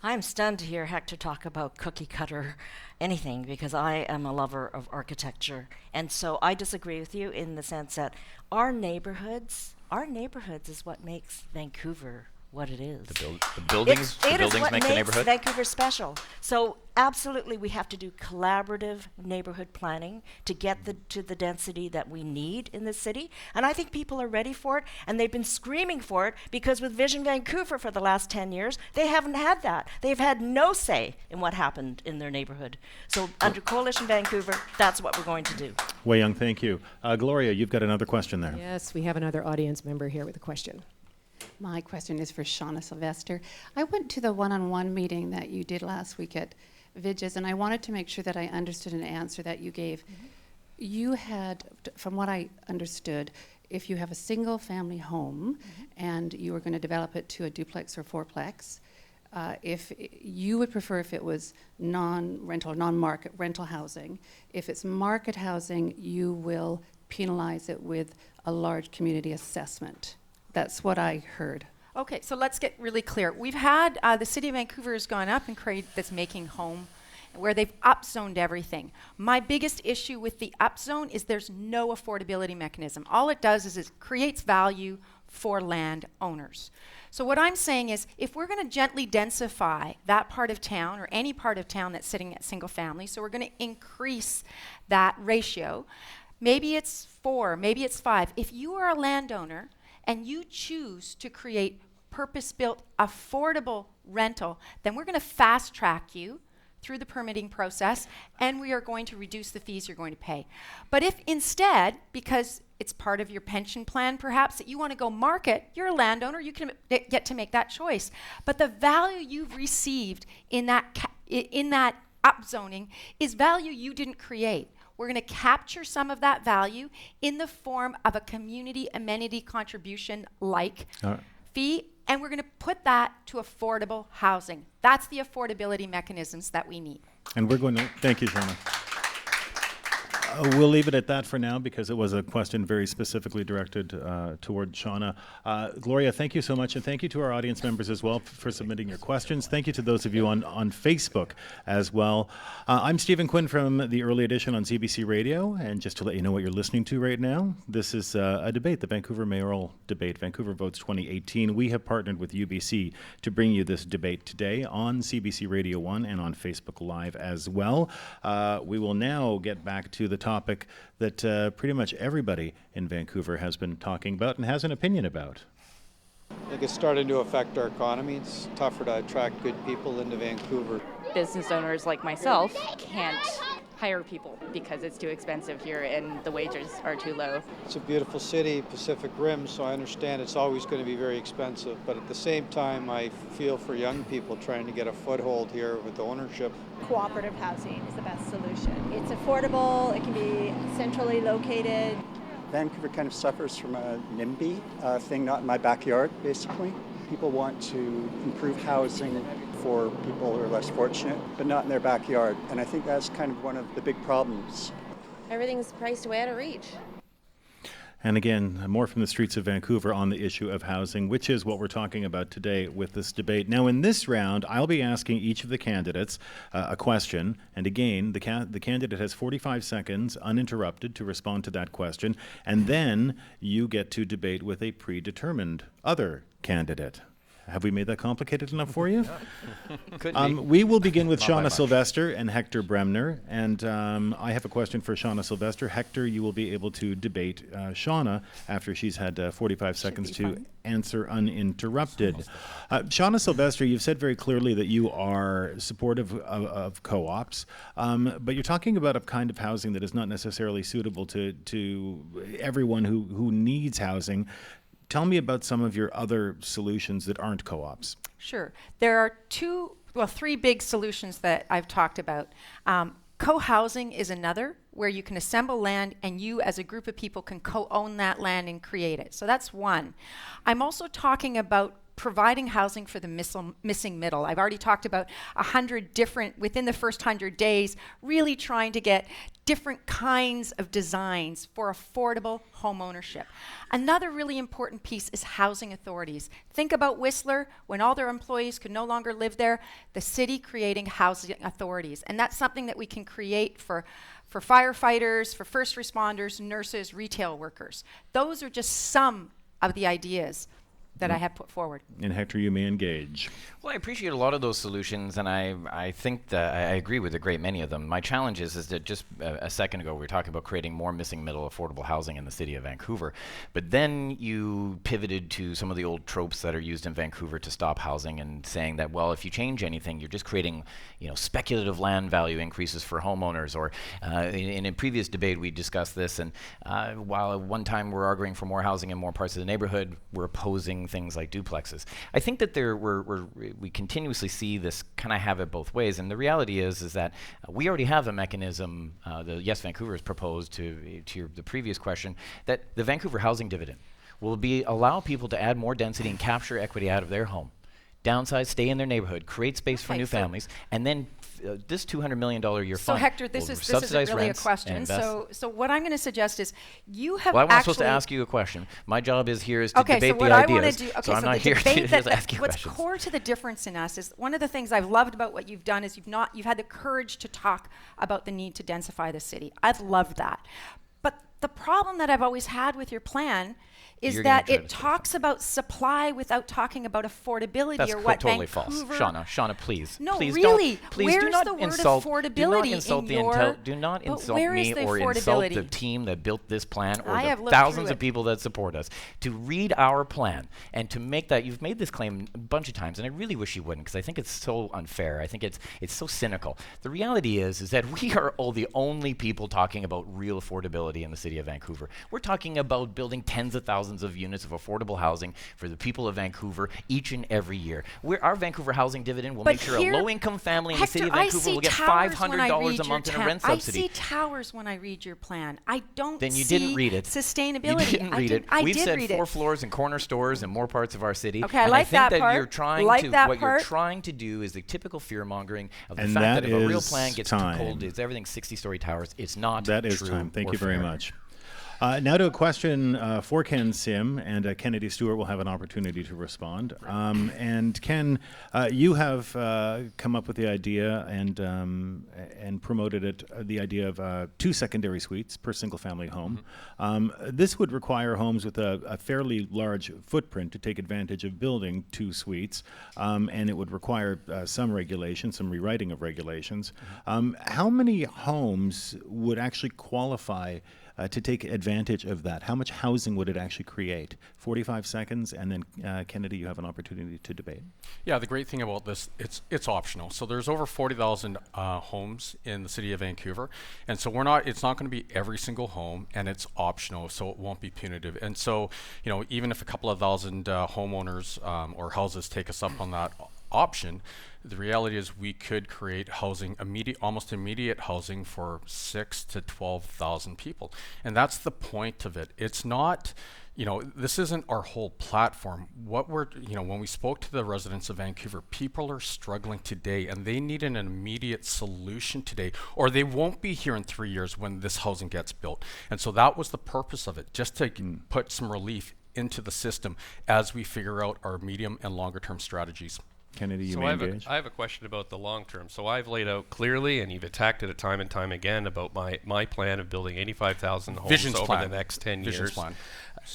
I'm stunned to hear Hector talk about cookie cutter anything, because I am a lover of architecture. And so I disagree with you in the sense that our neighborhoods is what makes Vancouver what it is. The buildings make the neighborhood. It is what makes Vancouver special. So absolutely, we have to do collaborative neighborhood planning to get to the density that we need in the city. And I think people are ready for it, and they've been screaming for it, because with Vision Vancouver for the last 10 years, they haven't had that. They've had no say in what happened in their neighborhood. So under Coalition Vancouver, that's what we're going to do. Wei Young, thank you. Gloria, you've got another question there. Yes, we have another audience member here with a question. My question is for Shauna Sylvester. I went to the one-on-one meeting that you did last week at Vidges, and I wanted to make sure that I understood an answer that you gave. Mm-hmm. You had, from what I understood, if you have a single family home and you were going to develop it to a duplex or fourplex, if you would prefer if it was non-rental, non-market rental housing. If it's market housing, you will penalize it with a large community assessment. That's what I heard. Okay, so let's get really clear. We've had, the City of Vancouver has gone up and created this making home where they've upzoned everything. My biggest issue with the upzone is there's no affordability mechanism. All it does is it creates value for land owners. So what I'm saying is, if we're going to gently densify that part of town or any part of town that's sitting at single family, so we're going to increase that ratio, maybe it's 4, maybe it's 5. If you are a landowner and you choose to create purpose-built, affordable rental, then we're going to fast-track you through the permitting process, and we are going to reduce the fees you're going to pay. But if instead, because it's part of your pension plan perhaps, that you want to go market, you're a landowner, you can get to make that choice. But the value you've received in that upzoning is value you didn't create. We're going to capture some of that value in the form of a community amenity contribution like fee, and we're going to put that to affordable housing. That's the affordability mechanisms that we need. And we're going to, thank you, Shauna. We'll leave it at that for now, because it was a question very specifically directed toward Shauna. Gloria, thank you so much, and thank you to our audience members as well for submitting your questions. Thank you to those of you on Facebook as well. I'm Stephen Quinn from the Early Edition on CBC Radio, and just to let you know what you're listening to right now, this is a debate, the Vancouver Mayoral Debate, Vancouver Votes 2018. We have partnered with UBC to bring you this debate today on CBC Radio 1 and on Facebook Live as well. We will now get back to the topic that pretty much everybody in Vancouver has been talking about and has an opinion about. I think it's starting to affect our economy. It's tougher to attract good people into Vancouver. Business owners like myself can't hire people because it's too expensive here and the wages are too low. It's a beautiful city, Pacific Rim, so I understand it's always going to be very expensive. But at the same time, I feel for young people trying to get a foothold here with ownership. Cooperative housing is the best solution. It's affordable, it can be centrally located. Vancouver kind of suffers from a NIMBY thing, not in my backyard, basically. People want to improve housing for people who are less fortunate, but not in their backyard. And I think that's kind of one of the big problems. Everything's priced way out of reach. And again, more from the streets of Vancouver on the issue of housing, which is what we're talking about today with this debate. Now, in this round, I'll be asking each of the candidates a question. And again, the candidate has 45 seconds uninterrupted to respond to that question. And then you get to debate with a predetermined other candidate. Have we made that complicated enough for you? Could be. We will begin with Not by Shauna much. Sylvester and Hector Bremner. And I have a question for Shauna Sylvester. Hector, you will be able to debate Shauna after she's had 45 seconds to answer uninterrupted. Shauna Sylvester, you've said very clearly that you are supportive of co-ops, but you're talking about a kind of housing that is not necessarily suitable to everyone who needs housing. Tell me about some of your other solutions that aren't co-ops. Sure. There are three big solutions that I've talked about. Co-housing is another, where you can assemble land and you as a group of people can co-own that land and create it. So that's one. I'm also talking about providing housing for the missing middle. I've already talked about 100 different, within the first 100 days, really trying to get different kinds of designs for affordable home ownership. Another really important piece is housing authorities. Think about Whistler, when all their employees could no longer live there, the city creating housing authorities. And that's something that we can create for firefighters, for first responders, nurses, retail workers. Those are just some of the ideas that I have put forward. And Hector, you may engage. Well, I appreciate a lot of those solutions, and I think that I agree with a great many of them. My challenge is that just a second ago we were talking about creating more missing middle affordable housing in the city of Vancouver, but then you pivoted to some of the old tropes that are used in Vancouver to stop housing and saying that, well, if you change anything, you're just creating, speculative land value increases for homeowners. Or in a previous debate we discussed this, and while at one time we're arguing for more housing in more parts of the neighborhood, we're opposing things like duplexes. I think that we continuously see this kind of have it both ways, and the reality is that we already have a mechanism that Yes Vancouver has proposed to the previous question, that the Vancouver housing dividend will allow people to add more density and capture equity out of their home, downsize, stay in their neighborhood, create space for new families, and then this $200 million a year fund. So Hector, this isn't really a question. So what I'm going to suggest is you have I'm not supposed to ask you a question. My job is to debate the ideas. So I'm not here to ask you questions. What's core to the difference in us is one of the things I've loved about what you've done is you've had the courage to talk about the need to densify the city. I've loved that. But the problem that I've always had with your plan is that it talks about supply without talking about affordability. That's or what totally Vancouver false. Shauna, please. No, please really. Please do not the word insult. affordability Do not insult in your? Do not But insult where me is the or insult the affordability? team that built this plan or I have the looked thousands through of it. people that support us. To read our plan and to make that, you've made this claim a bunch of times, and I really wish you wouldn't, because I think it's so unfair. I think it's so cynical. The reality is that we are the only people talking about real affordability in the city of Vancouver. We're talking about building tens of thousands of units of affordable housing for the people of Vancouver each and every year. Our Vancouver housing dividend will make sure a low-income family in the city of Vancouver will get $500 a month in a rent subsidy. I see towers when I read your plan. I don't Then you see didn't read it. sustainability. You didn't read it. We've said read 4 floors and corner stores in more parts of our city. Okay, I and like I think that part. You're trying like to that what part. you're trying to do is the typical fear-mongering of the And fact that that if a real is plan gets time. too cold, it's everything 60-story towers. It's not That is true time. Thank or you very fair. much. Now to a question for Ken Sim, and Kennedy Stewart will have an opportunity to respond. And Ken, you have come up with the idea and promoted it, the idea of 2 secondary suites per single-family home. This would require homes with a fairly large footprint to take advantage of building 2 suites, and it would require some regulation, some rewriting of regulations. How many homes would actually qualify to take advantage of that? How much housing would it actually create? 45 seconds, and then Kennedy, you have an opportunity to debate. Yeah, the great thing about this, it's optional. So there's over 40,000 homes in the city of Vancouver, and so it's not going to be every single home, and it's optional, so it won't be punitive. And so, you know, even if a couple of thousand homeowners or houses take us up on that option, the reality is we could create housing, almost immediate housing for 6,000 to 12,000 people. And that's the point of it. It's not, you know, this isn't our whole platform. When we spoke to the residents of Vancouver, people are struggling today and they need an immediate solution today, or they won't be here in 3 years when this housing gets built. And so that was the purpose of it, just to put some relief into the system as we figure out our medium and longer term strategies. Kennedy, you so may engage. I have a question about the long term. So I've laid out clearly, and you've attacked it time and time again, about my plan of building 85,000 homes over the next 10 years. Plan.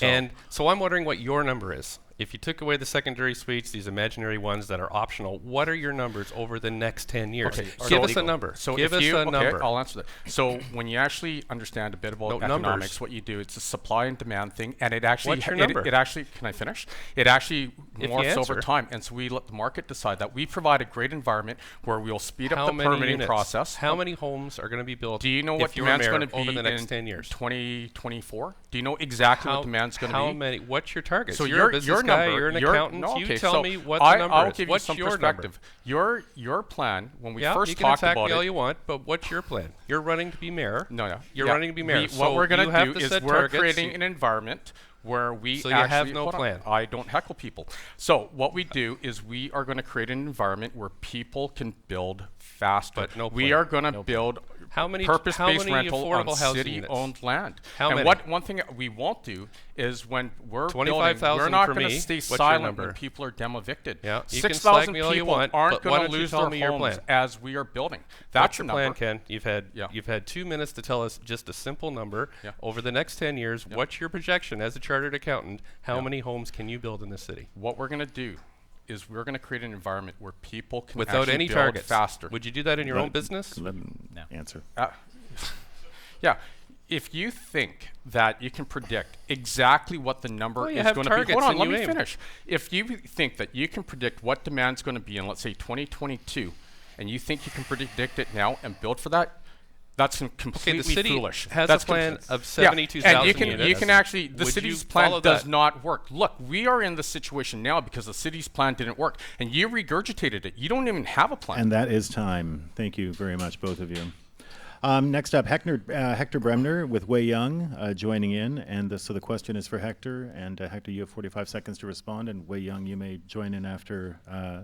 And so I'm wondering what your number is. If you took away the secondary suites, these imaginary ones that are optional, what are your numbers over the next 10 years? Okay, give us a number. So give us a number. I'll answer that. So when you actually understand a bit about economics, what you do, it's a supply and demand thing, and it actually, what's your number? It actually, can I finish? It actually morphs over time, and so we let the market decide that. We provide a great environment where we'll speed up the permitting process. How many homes are going to be built? Do you know what demand's going to be over the next in 10 years? 2024? Do you know exactly what demand's going to be? How many? What's your target? So you're a business guy, number, you're an accountant. You tell me what the number I'll is. give What's you some your perspective. Number? Your plan, when we first talked about it. You can attack me all you want, but what's your plan? You're running to be mayor. No. You're running to be mayor. What we're going to do is we're targets. creating an environment where we So you have no plan. I don't heckle people. So what we do is we are going to create an environment where people can build faster. But no we plan. are going to build purpose-based rental on city-owned land. How many? One thing we won't do is when we're 25,000 building, we're not for going to me. stay What's your silent number? when people are demo evicted. Yeah, you 6,000 me all you people want, aren't but why going don't to you lose tell their me your homes plan? as we are building. That's What's your plan, Ken? You've had 2 minutes to tell us just a simple number. Yeah. Over the next 10 years, what's your projection as a chartered accountant? How many homes can you build in this city? What we're going to do is we're going to create an environment where people can without any build targets faster. Would you do that in your own business? Let me answer. Yeah. If you think that you can predict exactly what the number is going to be, hold on, let me finish. If you think that you can predict what demand's going to be in, let's say, 2022, and you think you can predict it now and build for that, that's completely the city foolish. Has that's a plan of 72,000 and you can actually, the Would city's you plan follow does that? not work. Look, we are in this situation now because the city's plan didn't work, and you regurgitated it. You don't even have a plan. And that is time. Thank you very much, both of you. Next up, Hector Bremner with Wei Young joining in. And so the question is for Hector. And Hector, you have 45 seconds to respond. And Wei Young, you may join in after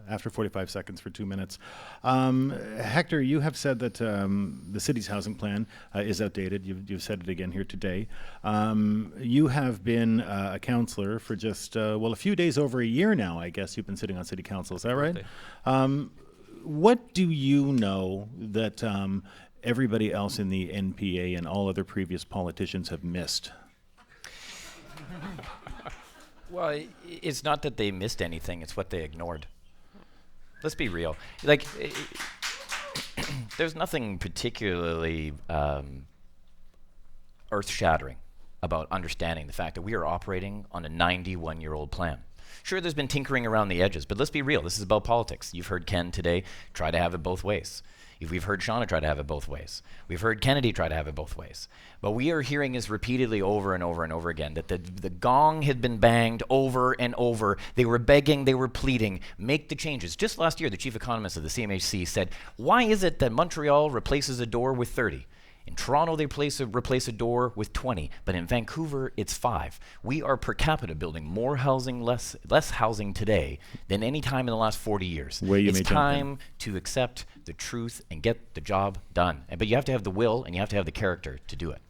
45 seconds for 2 minutes. Hector, you have said that the city's housing plan is outdated. You've said it again here today. You have been a councillor for just, a few days over a year now, I guess. You've been sitting on city council. Is that right? What do you know that everybody else in the NPA and all other previous politicians have missed? Well, it's not that they missed anything, it's what they ignored. Let's be real. Like, there's nothing particularly earth-shattering about understanding the fact that we are operating on a 91-year-old plan. Sure, there's been tinkering around the edges, but let's be real. This is about politics. You've heard Ken today try to have it both ways. We've heard Shauna try to have it both ways. We've heard Kennedy try to have it both ways. But we are hearing this repeatedly over and over and over again, that the gong had been banged over and over. They were begging, they were pleading, make the changes. Just last year, the chief economist of the CMHC said, why is it that Montreal replaces a door with 30? In Toronto, they replace a door with 20, but in Vancouver, it's 5. We are per capita building more housing, less housing today than any time in the last 40 years. It's time to accept the truth and get the job done. But you have to have the will and you have to have the character to do it.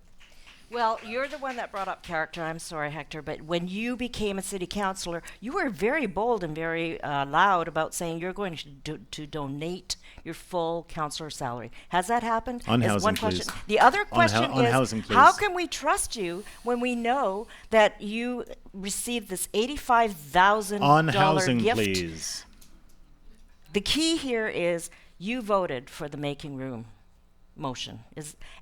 Well, you're the one that brought up character. I'm sorry, Hector, but when you became a city councillor, you were very bold and very loud about saying you're going to donate your full councillor salary. Has that happened? On Is housing, one question. please. The other question on is, housing, how please. can we trust you when we know that you received this $85,000 On housing, gift? please. The key here is you voted for the making room. motion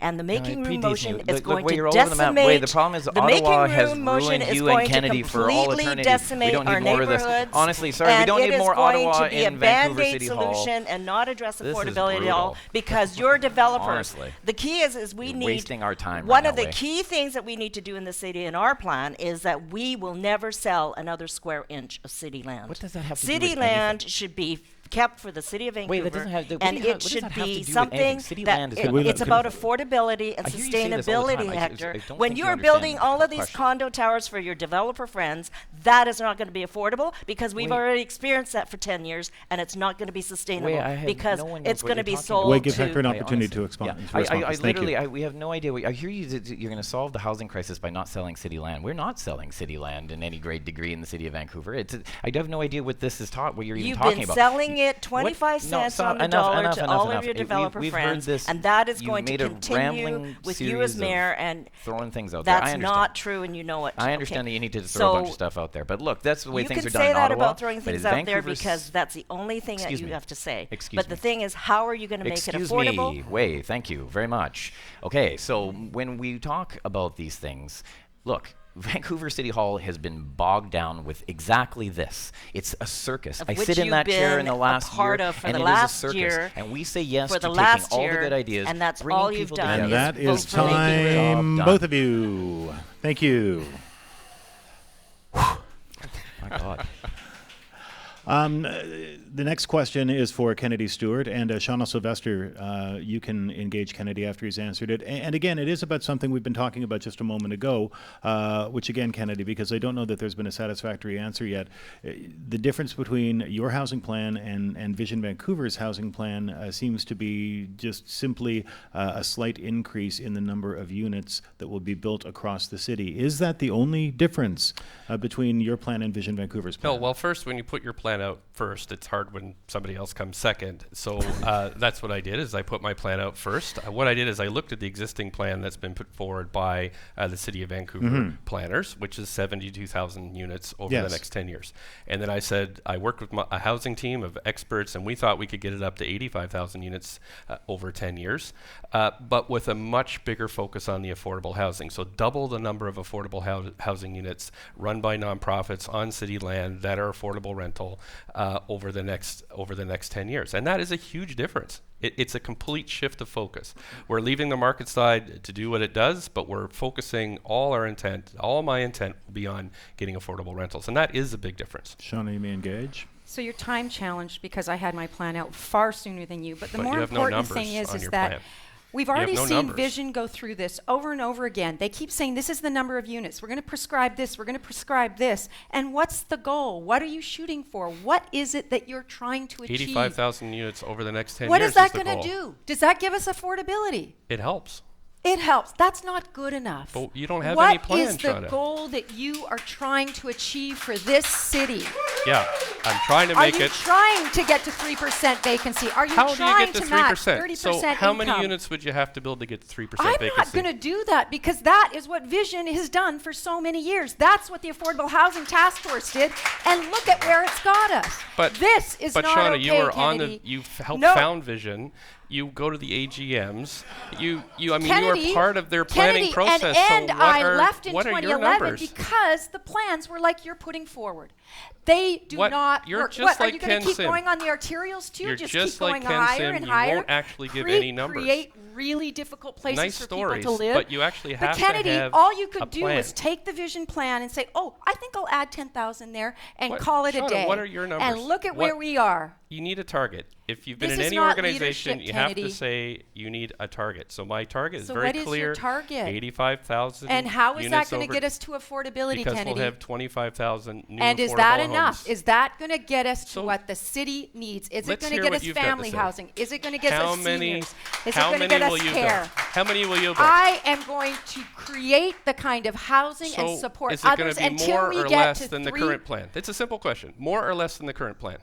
and the No, making it room predates motion me. is Look, going Way, to you're all over the map. decimate. Way, the problem is the Ottawa making has room motion ruined is you going and Kennedy to for all completely eternity. decimate We don't our need more of this. neighborhoods. Honestly, sorry, we and don't it need more is going Ottawa to be in a Vancouver Band-Aid City Hall. solution and not address This is affordability at all brutal. because your developers. Honestly. The key is we You're need. wasting our time One right of now, the Way. key things that we need to do in the city in our plan is that we will never sell another square inch of city land. What does that have to do City with land should be kept for the city of Vancouver, Wait, that doesn't have to- what and do you have- it what does should that have to be do with something anything? City that land is it- not- it's about affordability and I hear you say this all the time. sustainability, I Hector. don't When think you you're understand building the all of these question. condo towers for your developer friends, that is not going to be affordable because we've Wait. already experienced that for 10 years, and it's not going to be sustainable I have because no one knows it's what going to you're be talking sold about. Wait, give to. Hector an I opportunity honestly- to respond. Yeah. to respond. Thank Literally, you. we have no idea. I hear you that you're going to solve the housing crisis by not selling city land. We're not selling city land in any great degree in the city of Vancouver. I have no idea what this is what you're even You've talking been about. selling it 25 cents on the dollar to all of your developer We've friends, heard this. and that is You've going to made a continue rambling with you as series of mayor, and throwing things out there. I that's understand. not true, and you know it. I understand Okay. that you need to throw a bunch of So stuff out there, but look, that's the way things are done You in can say that Ottawa. about throwing but things is out there Vancouver's- because that's the only thing that Excuse you me. have to say. Excuse But me. the thing is, how are you going to make it Excuse affordable? me. Wait, thank you very much. Okay, so when we talk about these things, look, Vancouver City Hall has been bogged down with exactly this. It's a circus. Of I which sit in you've that chair in been the last a part year, of for and the it last is a circus. year, And we say yes for to the taking last all the year, good ideas, and that's bringing all you've people done. together. And that is vote for making the job time, done. both of you. Thank you. My God. The next question is for Kennedy Stewart, and Shauna Sylvester, you can engage Kennedy after he's answered it. And again, it is about something we've been talking about just a moment ago, which again, Kennedy, because I don't know that there's been a satisfactory answer yet. The difference between your housing plan and Vision Vancouver's housing plan seems to be just simply a slight increase in the number of units that will be built across the city. Is that the only difference between your plan and Vision Vancouver's plan? No, well, first, when you put your plan out first, it's hard when somebody else comes second. So that's what I did, is I put my plan out first. What I did is I looked at the existing plan that's been put forward by the City of Vancouver planners, which is 72,000 units over the next 10 years. And then I said, I worked with a housing team of experts, and we thought we could get it up to 85,000 units over 10 years, but with a much bigger focus on the affordable housing. So double the number of affordable housing units run by nonprofits on city land that are affordable rental over the next 10 years. And that is a huge difference. It's a complete shift of focus. We're leaving the market side to do what it does, but we're focusing all my intent will be on getting affordable rentals. And that is a big difference. Shauna, you may engage. So you're time challenged because I had my plan out far sooner than you. But the But more you have no important numbers thing on is your that plan. we've You have already no seen numbers. Vision go through this over and over again. They keep saying this is the number of units. We're going to prescribe this. We're going to prescribe this. And what's the goal? What are you shooting for? What is it that you're trying to achieve? 85,000 units over the next 10 What years is that the going goal. to do? Does that give us affordability? It helps. It helps. That's not good enough. But you don't have what any plan, is the Shauna. goal that you are trying to achieve for this city? Yeah, I'm trying to Are make you it. trying to get to 3% vacancy? Are you How do you trying get to match 3%? 30% So how many income? units would you have to build to get to 3% I'm vacancy? not going to do that because that is what Vision has done for so many years. That's what the Affordable Housing Task Force did, and look at where it's got us. But this is but not Shauna, okay, you were Kennedy. you helped No. found Vision. You go to the AGMs. I mean, you Kennedy, are part of their planning Kennedy, process. And so I left in what are your 2011 numbers? because the plans were like you're putting forward. They do not You're work. just What, like are you going Ken to keep Sim. going on the arterials too? You're just just keep like going Ken higher Sim. and You higher. won't actually give any numbers. Create really difficult places Nice for stories, people to live. but you actually have but to Kennedy, have all you a could do plan. is take the Vision plan and say, "Oh, I think I'll add 10,000 there and What- call it Shauna, a day." what are your numbers? And look at What- where we are. You need a target. If you've been This in is any not organization, leadership, you have Kennedy. to say you need a target. So my target is So very what is clear. your target? 85,000 And how is that units going to over- get us to affordability, because Kennedy? we'll have 25,000 new And is affordable that enough? homes. Is that going to get us to what the city needs? Is it Let's going to hear get what us you've got to family say. housing? Is it going to get How us many? seniors? Is How it going to many get will us you care? build? How many will you build? I am going to create the kind of housing So and support is it going others to be until more we or get less to than the current plan? It's a simple question. More or less than the current plan?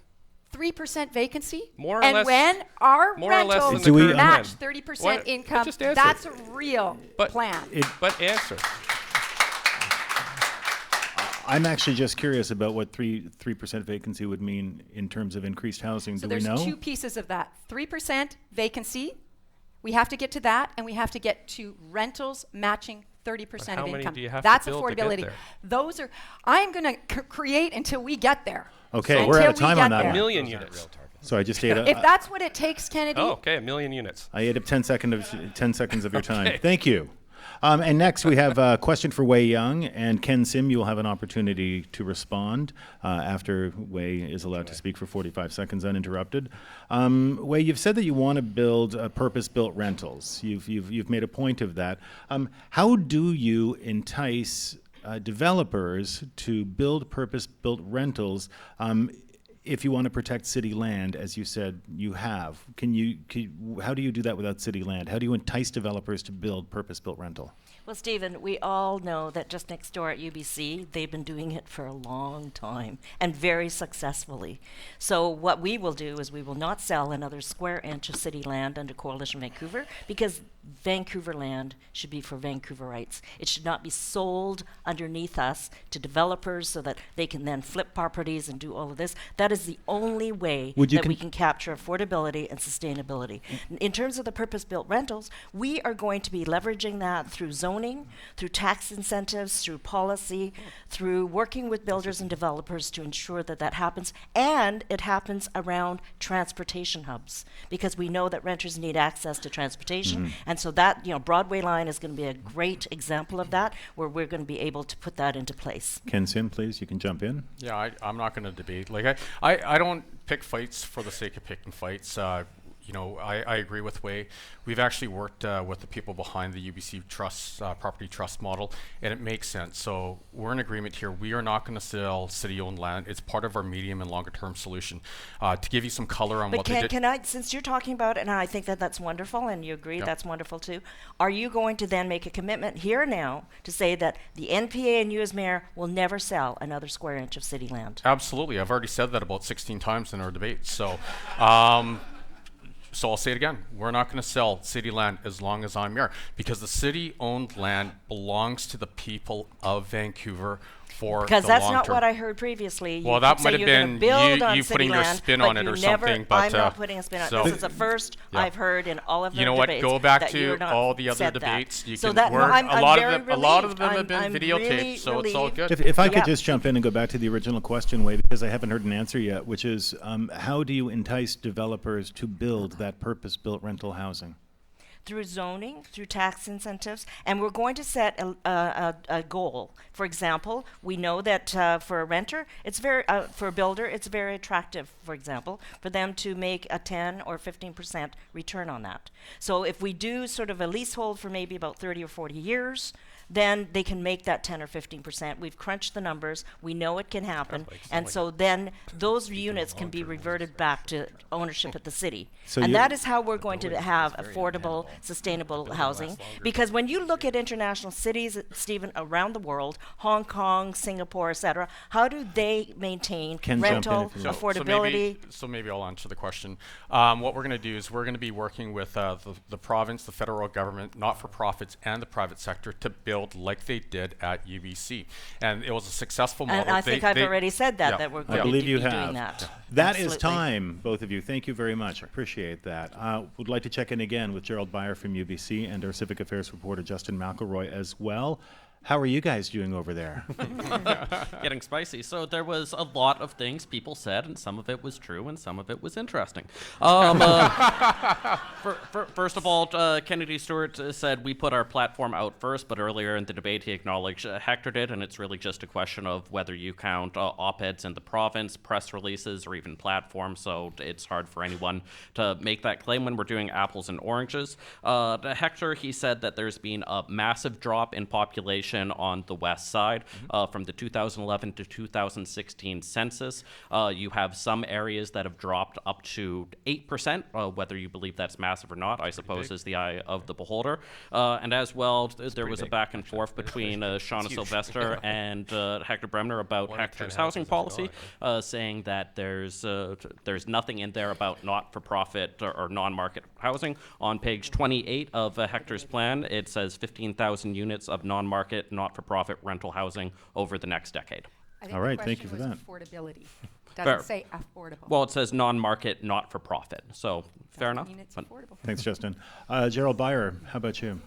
3% vacancy. More or and less- when our more or less rentals than the current match plan. 30% What- income, just answer. that's a real plan. But answer. I'm actually just curious about what 3% vacancy would mean in terms of increased housing. So Do we there's know? two pieces of that. 3% vacancy We have to get to that, and we have to get to rentals matching 30% how of many income. do you have That's to build to get affordability. there? Those are, I'm going to create until we get there. Okay, we're out of time on that A one. million units. So I just ate If that's what it takes, Kennedy. Oh, okay, a million units. I ate up 10 seconds of your time. Okay. Thank you. And next we have a question for Wei Young, and Ken Sim, you will have an opportunity to respond after Wei is allowed to speak for 45 seconds uninterrupted. Wei, you've said that you want to build purpose-built rentals. You've made a point of that. How do you entice developers to build purpose-built rentals if you want to protect city land, as you said you have? How do you do that without city land? How do you entice developers to build purpose-built rental? Well, Stephen, we all know that just next door at UBC, they've been doing it for a long time and very successfully. So what we will do is we will not sell another square inch of city land under Coalition Vancouver, because Vancouver land should be for Vancouverites. It should not be sold underneath us to developers so that they can then flip properties and do all of this. That is the only way that we can capture affordability and sustainability. In terms of the purpose-built rentals, we are going to be leveraging that through zoning, through tax incentives, through policy, through working with builders and developers to ensure that that happens, and it happens around transportation hubs, because we know that renters need access to transportation. And so that, Broadway line is going to be a great example of that, where we're going to be able to put that into place. Ken Sim, please, you can jump in. Yeah, I'm not going to debate. Like, I don't pick fights for the sake of picking fights. I agree with Wei. We've actually worked with the people behind the UBC Trust, property trust model, and it makes sense. So we're in agreement here. We are not going to sell city-owned land. It's part of our medium and longer-term solution. To give you some color on what they did. Can I, since you're talking about it, and I think that that's wonderful, and you agree that's wonderful too, are you going to then make a commitment here now to say that the NPA and you as mayor will never sell another square inch of city land? Absolutely. I've already said that about 16 times in our debate. So. So I'll say it again, we're not going to sell city land as long as I'm mayor, because the city-owned land belongs to the people of Vancouver for because the that's long not term. what I heard previously. Well, that might have been you putting your spin on it or something. But I'm not putting a spin on it. This is the first I've heard in all of the debates. You know what? Go back to all the other debates. You can a lot of them have been videotaped, so it's all good. If I could just jump in and go back to the original question, Wei, because I haven't heard an answer yet, which is how do you entice developers to build that purpose-built rental housing? Through zoning, through tax incentives, and we're going to set a goal. For example, we know that for a renter, it's for a builder, it's very attractive, for example, for them to make a 10 or 15% return on that. So if we do sort of a leasehold for maybe about 30 or 40 years, then they can make that 10 or 15%. We've crunched the numbers. We know it can happen. And so then those units can be reverted back to ownership at the city. So and that is how we're going to have affordable, sustainable housing. Because when you look at international cities, Stephen, around the world, Hong Kong, Singapore, etc., how do they maintain rental affordability? So maybe I'll answer the question. What we're going to do is we're going to be working with the province, the federal government, not-for-profits, and the private sector to build like they did at UBC, and it was a successful model. And I think I've already said that we're going to be doing that. That is time, both of you. Thank you very much. Appreciate that. Would like to check in again with Gerald Beyer from UBC and our civic affairs reporter Justin McElroy as well. How are you guys doing over there? Getting spicy. So there was a lot of things people said, and some of it was true, and some of it was interesting. First of all, Kennedy Stewart said we put our platform out first, but earlier in the debate he acknowledged Hector did, and it's really just a question of whether you count op-eds in the province, press releases, or even platforms, so it's hard for anyone to make that claim when we're doing apples and oranges. Hector, he said that there's been a massive drop in population on the west side from the 2011 to 2016 census. You have some areas that have dropped up to 8%, whether you believe that's massive or not, I suppose, is the eye of the beholder. And as well, there was a back and forth between Shauna Sylvester and Hector Bremner about Hector's housing policy, saying that there's nothing in there about not-for-profit or non-market housing. On page 28 of Hector's plan, it says 15,000 units of non-market, not-for-profit rental housing over the next decade. I think All the right, thank you for question that. was affordability. Fair. Doesn't say affordable. Well, it says non-market, not-for-profit. So fair enough. I mean, it's But- affordable. Thanks, Justin. Gerald Byer, how about you?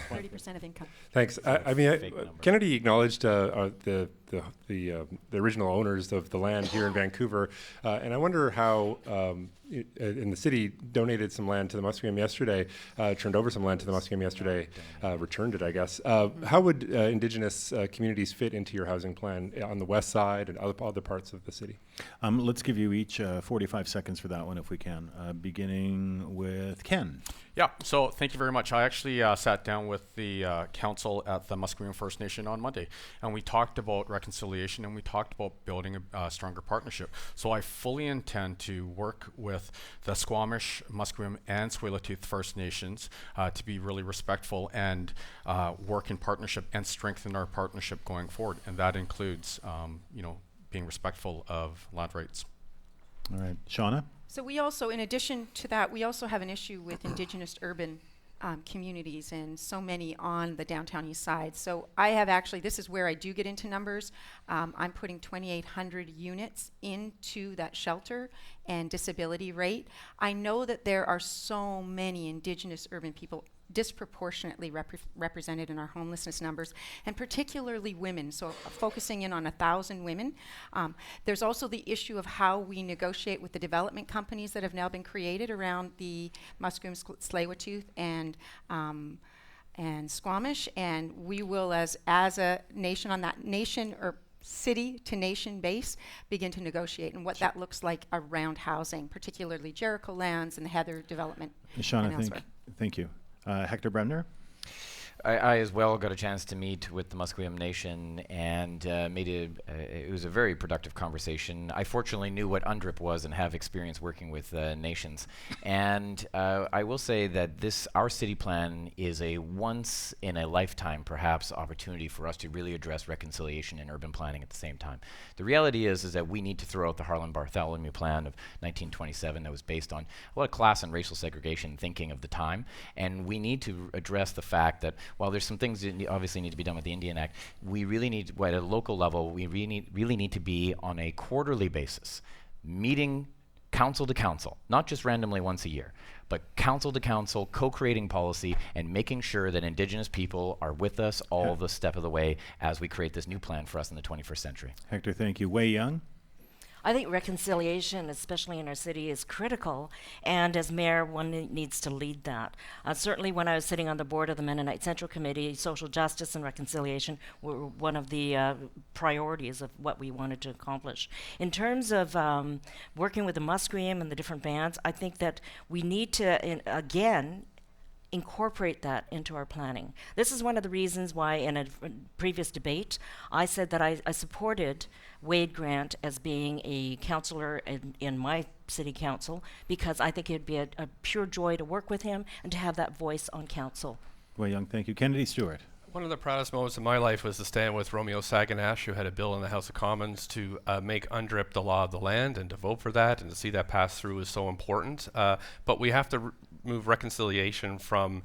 30% of income. Thanks. I mean, Kennedy acknowledged the original owners of the land here in Vancouver, and I wonder how in the city donated some land to the Musqueam yesterday, turned over some land to the Musqueam yesterday, returned it, I guess. How would Indigenous communities fit into your housing plan on the west side and other parts of the city? Let's give you each 45 seconds for that one if we can, beginning with Ken. Yeah, so thank you very much. I actually sat down with the council at the Musqueam First Nation on Monday, and we talked about reconciliation and we talked about building a stronger partnership. So I fully intend to work with the Squamish, Musqueam, and Tsleil-Waututh First Nations to be really respectful and work in partnership and strengthen our partnership going forward. And that includes, being respectful of land rights. All right, Shauna? So we also, in addition to that, we also have an issue with Indigenous urban communities, and so many on the downtown east side. So I have actually, this is where I do get into numbers. I'm putting 2,800 units into that shelter and disability rate. I know that there are so many Indigenous urban people disproportionately represented in our homelessness numbers, and particularly women. So focusing in on 1,000 women. There's also the issue of how we negotiate with the development companies that have now been created around the Musqueam, Tsleil-Waututh, and Squamish, and we will, as a nation on that nation or city to nation base, begin to negotiate and what that looks like around housing, particularly Jericho lands and the Heather development. Shauna, thank you. Hector Bremner? I as well got a chance to meet with the Musqueam Nation, and it was a very productive conversation. I fortunately knew what UNDRIP was and have experience working with nations. And I will say that our city plan is a once in a lifetime perhaps opportunity for us to really address reconciliation and urban planning at the same time. The reality is that we need to throw out the Harlan Bartholomew plan of 1927 that was based on a lot of class and racial segregation thinking of the time, and we need to address the fact that while there's some things that obviously need to be done with the Indian Act, we really need, at a local level, we really need to be on a quarterly basis, meeting council to council, not just randomly once a year, but council to council, co-creating policy and making sure that Indigenous people are with us all the step of the way as we create this new plan for us in the 21st century. Hector, thank you. Wei Young? I think reconciliation, especially in our city, is critical, and as mayor, one needs to lead that. Certainly when I was sitting on the board of the Mennonite Central Committee, social justice and reconciliation were one of the priorities of what we wanted to accomplish. In terms of working with the Musqueam and the different bands, I think that we need to, again, incorporate that into our planning. This is one of the reasons why in a previous debate I said that I supported Wade Grant as being a councillor in my city council, because I think it'd be a pure joy to work with him and to have that voice on council. Wei Young, thank you. Kennedy Stewart? One of the proudest moments of my life was to stand with Romeo Saganash, who had a bill in the House of Commons to make UNDRIP the law of the land, and to vote for that and to see that pass through is so important. But we have to move reconciliation from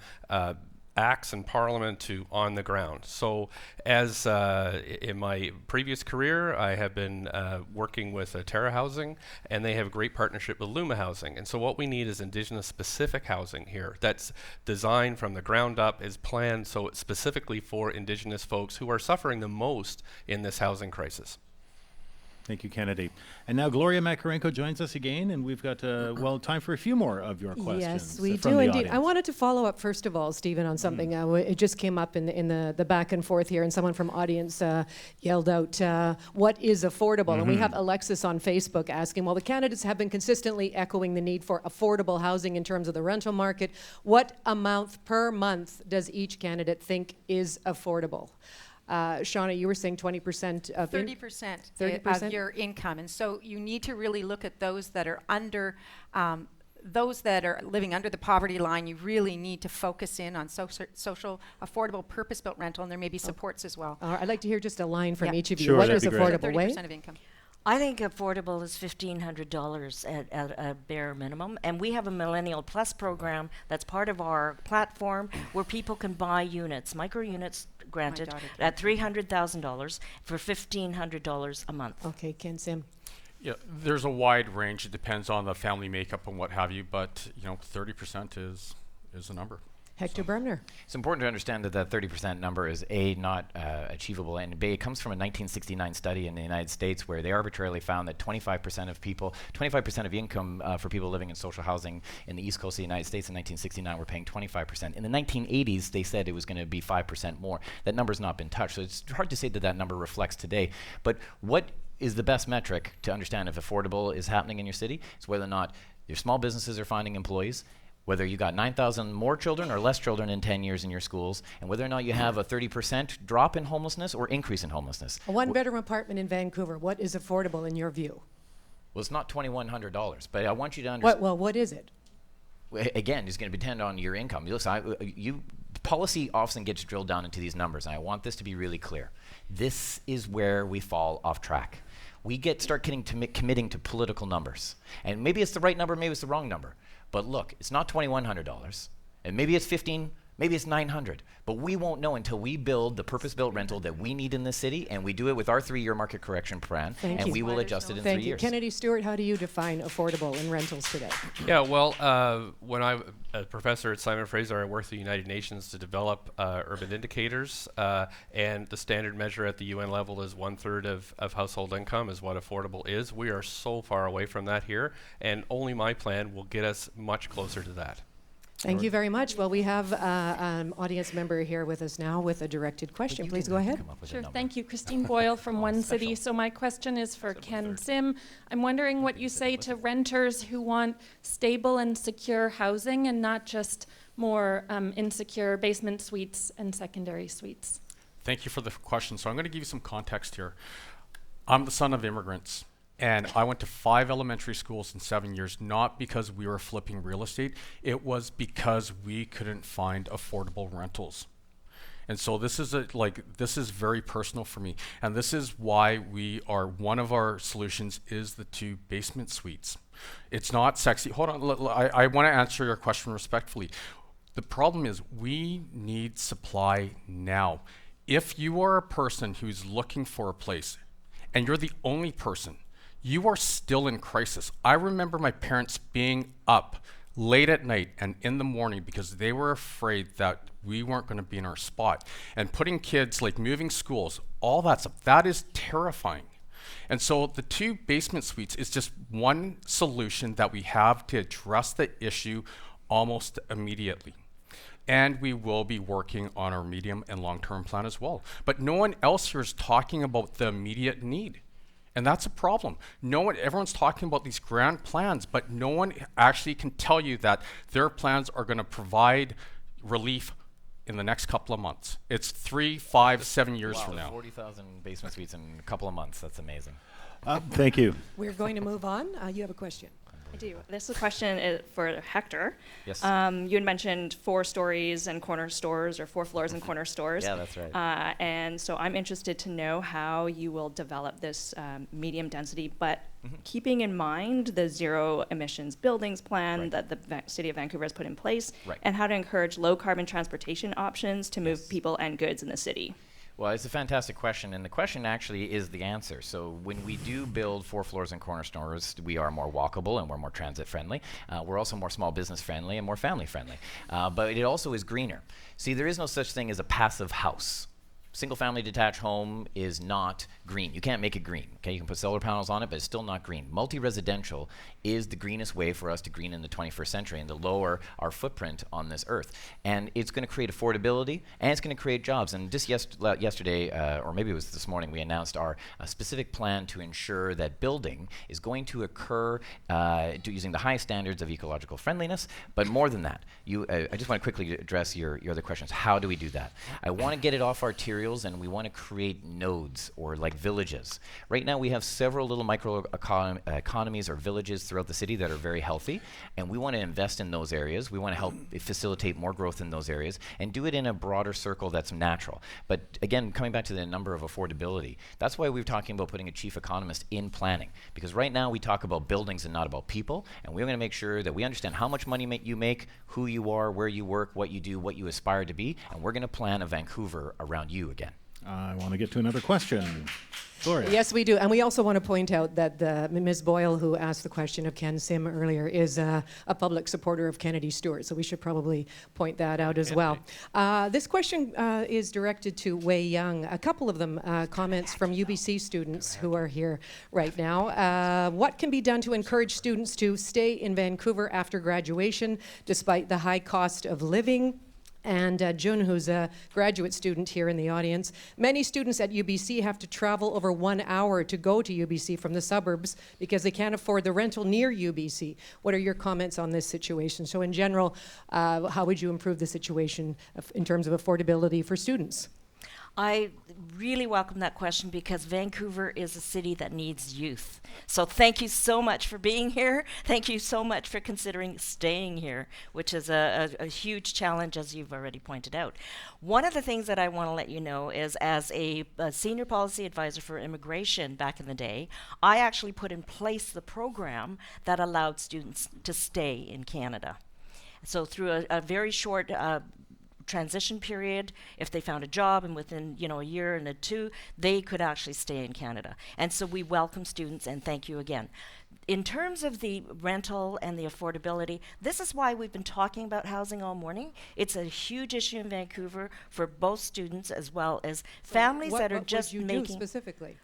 acts in Parliament to on the ground. So as in my previous career, I have been working with Terra Housing, and they have a great partnership with Luma Housing. And so what we need is Indigenous specific housing here that's designed from the ground up, is planned so it's specifically for Indigenous folks who are suffering the most in this housing crisis. Thank you, Kennedy. And now Gloria Makarenko joins us again, and we've got, time for a few more of your questions. Yes, we from do the indeed. audience. I wanted to follow up, first of all, Stephen, on something. It just came up in the back and forth here, and someone from audience yelled out, what is affordable? And we have Alexis on Facebook asking, well, the candidates have been consistently echoing the need for affordable housing in terms of the rental market. What amount per month does each candidate think is affordable? Shauna, you were saying 20% of 30% of your income, and so you need to really look at those that are under, those that are living under the poverty line. You really need to focus in on social, affordable, purpose-built rental, and there may be supports as well. I'd like to hear just a line from each of you. Sure, What that'd is be great. affordable? 30% of income. I think affordable is $1,500 at a bare minimum. And we have a Millennial Plus program that's part of our platform where people can buy units, micro units granted, at $300,000 for $1,500 a month. Okay, Ken Sim. Yeah, there's a wide range. It depends on the family makeup and what have you, but 30% is a number. Hector Bremner. It's important to understand that that 30% number is not achievable, and B, it comes from a 1969 study in the United States where they arbitrarily found that 25% of people, 25% of income for people living in social housing in the East Coast of the United States in 1969 were paying 25%. In the 1980s, they said it was going to be 5% more. That number's not been touched, so it's hard to say that that number reflects today. But what is the best metric to understand if affordable is happening in your city? It's whether or not your small businesses are finding employees, whether you got 9,000 more children or less children in 10 years in your schools, and whether or not you have a 30% drop in homelessness or increase in homelessness. A one-bedroom apartment in Vancouver, what is affordable in your view? Well, it's not $2,100, but I want you to understand. Well, what is it? Again, it's going to depend on your income. Listen, policy often gets drilled down into these numbers, and I want this to be really clear. This is where we fall off track. We start committing to political numbers. And maybe it's the right number, maybe it's the wrong number. But look, it's not $2,100, and maybe it's $1,500, maybe it's $900, but we won't know until we build the purpose-built rental that we need in this city, and we do it with our 3-year market correction plan, and we will adjust it in 3 years. Kennedy Stewart, how do you define affordable in rentals today? Yeah, well, when I was a professor at Simon Fraser, I worked with the United Nations to develop urban indicators, and the standard measure at the UN level is 1/3 of household income is what affordable is. We are so far away from that here, and only my plan will get us much closer to that. Thank you very much. Well, we have an audience member here with us now with a directed question. Please go ahead. Sure. Thank you. Christine Boyle from One City. So my question is for Ken Sim. I'm wondering what you say to renters who want stable and secure housing and not just more insecure basement suites and secondary suites. Thank you for the question. So I'm going to give you some context here. I'm the son of immigrants. And I went to 5 elementary schools in 7 years, not because we were flipping real estate. It was because we couldn't find affordable rentals. And so this is this is very personal for me. And this is why one of our solutions is the 2 basement suites. It's not sexy. Hold on, I want to answer your question respectfully. The problem is we need supply now. If you are a person who's looking for a place and you're the only person, you are still in crisis. I remember my parents being up late at night and in the morning because they were afraid that we weren't going to be in our spot. And putting kids, moving schools, all that stuff, that is terrifying. And so the 2 basement suites is just one solution that we have to address the issue almost immediately. And we will be working on our medium and long-term plan as well. But no one else here is talking about the immediate need. And that's a problem. Everyone's talking about these grand plans, but no one actually can tell you that their plans are going to provide relief in the next couple of months. It's 3, 5, 7 years from now. 40,000 basement suites in a couple of months. That's amazing. Thank you. We're going to move on. You have a question. I do. This question is for Hector. Yes. You had mentioned 4 stories and corner stores, or 4 floors and corner stores. Yeah, that's right. And so I'm interested to know how you will develop this medium density, but keeping in mind the zero emissions buildings plan that the City of Vancouver has put in place, and how to encourage low carbon transportation options to move people and goods in the city. Well, it's a fantastic question, and the question actually is the answer. So when we do build 4 floors and corner stores, we are more walkable and we're more transit friendly. We're also more small business friendly and more family friendly. But it also is greener. See, there is no such thing as a passive house. Single-family detached home is not green. You can't make it green. Okay, you can put solar panels on it, but it's still not green. Multi-residential is the greenest way for us to green in the 21st century and to lower our footprint on this earth. And it's going to create affordability, and it's going to create jobs. And just yesterday, or maybe it was this morning, we announced our specific plan to ensure that building is going to occur using the highest standards of ecological friendliness. But more than that, I just want to quickly address your other questions. How do we do that? I want to get it off arterial materials, and we want to create nodes or like villages. Right now we have several little micro economies or villages throughout the city that are very healthy, and we want to invest in those areas. We want to help facilitate more growth in those areas and do it in a broader circle that's natural. But again, coming back to the number of affordability, that's why we're talking about putting a chief economist in planning, because right now we talk about buildings and not about people, and we're going to make sure that we understand how much money you make, who you are, where you work, what you do, what you aspire to be, and we're going to plan a Vancouver around you again. I want to get to another question. Gloria. Yes, we do. And we also want to point out that Ms. Boyle, who asked the question of Ken Sim earlier, is a public supporter of Kennedy Stewart. So we should probably point that out as well. This question is directed to Wei Young. A couple of them comments from UBC students who are here right now. What can be done to encourage students to stay in Vancouver after graduation, despite the high cost of living? And Jun, who's a graduate student here in the audience. Many students at UBC have to travel over 1 hour to go to UBC from the suburbs because they can't afford the rental near UBC. What are your comments on this situation? So in general, how would you improve the situation in terms of affordability for students? I really welcome that question because Vancouver is a city that needs youth. So thank you so much for being here. Thank you so much for considering staying here, which is a huge challenge, as you've already pointed out. One of the things that I want to let you know is, as a senior policy advisor for immigration back in the day, I actually put in place the program that allowed students to stay in Canada. So through a very short transition period, if they found a job and within a year and two, they could actually stay in Canada. And so we welcome students, and thank you again. In terms of the rental and the affordability, this is why we've been talking about housing all morning. It's a huge issue in Vancouver for both students as well as families that are just making. What would you do specifically?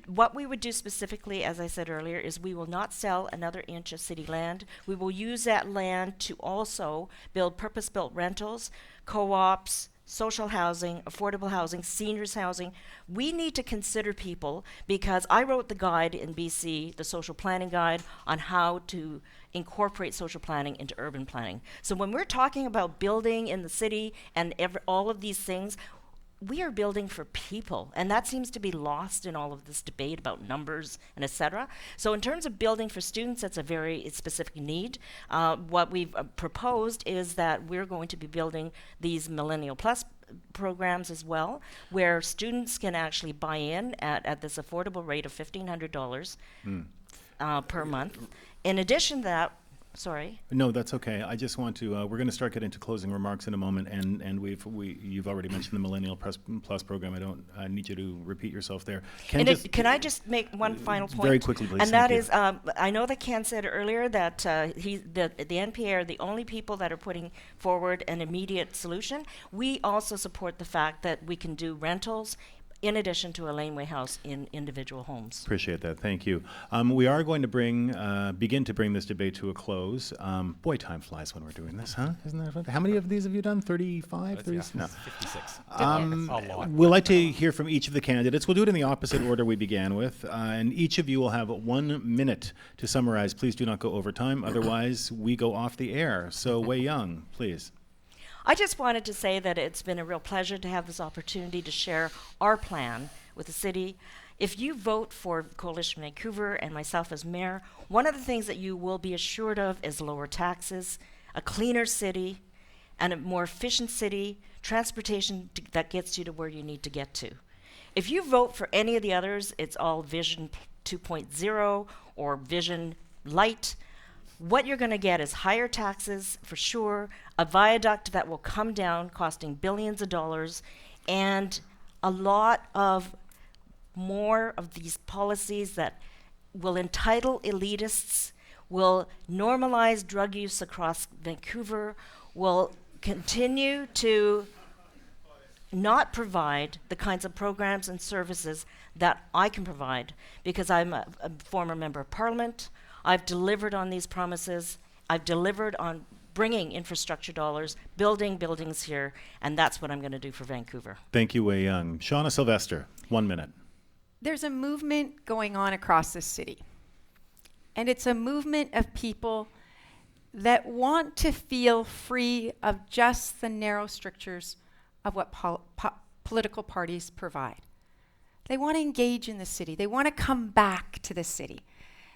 What we would do specifically, as I said earlier, is we will not sell another inch of city land. We will use that land to also build purpose-built rentals, co-ops, social housing, affordable housing, seniors housing. We need to consider people, because I wrote the guide in BC, the social planning guide, on how to incorporate social planning into urban planning. So when we're talking about building in the city and all of these things, we are building for people, and that seems to be lost in all of this debate about numbers and etc. So in terms of building for students, that's a very specific need. What we've proposed is that we're going to be building these Millennial Plus programs as well, where students can actually buy in at this affordable rate of $1,500 per month. In addition to that, sorry. No, that's okay. I just want to. We're going to start getting into closing remarks in a moment, and you've already mentioned the Millennial Plus program. I don't need you to repeat yourself there. Can I just make one final point? Very quickly, please. And that is, I know that Ken said earlier that the NPA are the only people that are putting forward an immediate solution. We also support the fact that we can do rentals in addition to a laneway house in individual homes. Appreciate that. Thank you. We are going to begin to bring this debate to a close. Boy, time flies when we're doing this, huh? Isn't that fun? How many of these have you done? 35? 36? No. 56. We'd like to hear from each of the candidates. We'll do it in the opposite order we began with, and each of you will have 1 minute to summarize. Please do not go over time, otherwise we go off the air. So, Wei Young, please. I just wanted to say that it's been a real pleasure to have this opportunity to share our plan with the city. If you vote for Coalition Vancouver and myself as mayor, one of the things that you will be assured of is lower taxes, a cleaner city, and a more efficient city, transportation that gets you to where you need to get to. If you vote for any of the others, it's all Vision 2.0 or Vision Light. What you're going to get is higher taxes, for sure, a viaduct that will come down costing billions of dollars, and a lot of more of these policies that will entitle elitists, will normalize drug use across Vancouver, will continue to not provide the kinds of programs and services that I can provide, because I'm a former member of Parliament. I've delivered on these promises. I've delivered on bringing infrastructure dollars, building buildings here, and that's what I'm going to do for Vancouver. Thank you, Wei Young. Shauna Sylvester, 1 minute. There's a movement going on across this city, and it's a movement of people that want to feel free of just the narrow strictures of what political parties provide. They want to engage in the city. They want to come back to the city.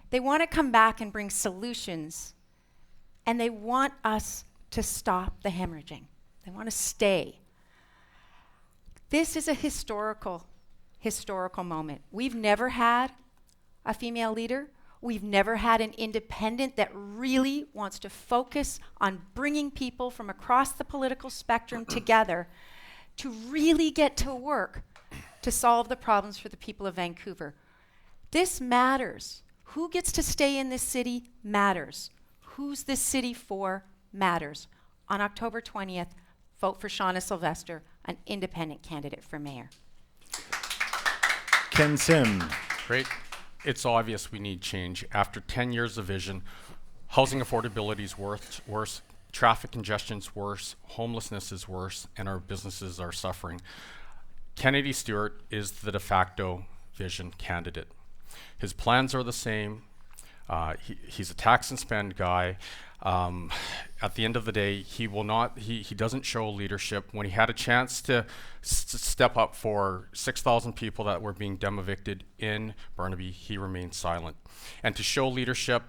They want to come back and bring solutions, and they want us to stop the hemorrhaging. They want to stay. This is a historical moment. We've never had a female leader. We've never had an independent that really wants to focus on bringing people from across the political spectrum together to really get to work to solve the problems for the people of Vancouver. This matters. Who gets to stay in this city matters. Who's this city for matters. On October 20th, vote for Shauna Sylvester, an independent candidate for mayor. Ken Sim. Great. It's obvious we need change. After 10 years of vision, housing affordability is worse, traffic congestion's worse, homelessness is worse, and our businesses are suffering. Kennedy Stewart is the de facto vision candidate. His plans are the same. He's a tax and spend guy. At the end of the day, he doesn't show leadership. When he had a chance to step up for 6,000 people that were being evicted in Burnaby, he remained silent. And to show leadership,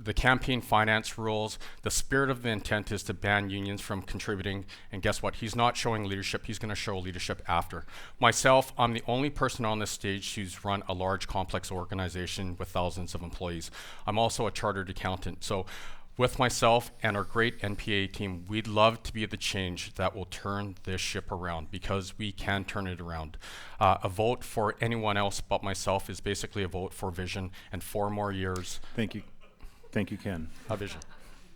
the campaign finance rules, the spirit of the intent is to ban unions from contributing, and guess what? He's not showing leadership. He's going to show leadership after. Myself, I'm the only person on this stage who's run a large, complex organization with thousands of employees. I'm also a chartered accountant. So with myself and our great NPA team, we'd love to be the change that will turn this ship around, because we can turn it around. A vote for anyone else but myself is basically a vote for vision and 4 more years. Thank you. Thank you, Ken. A vision.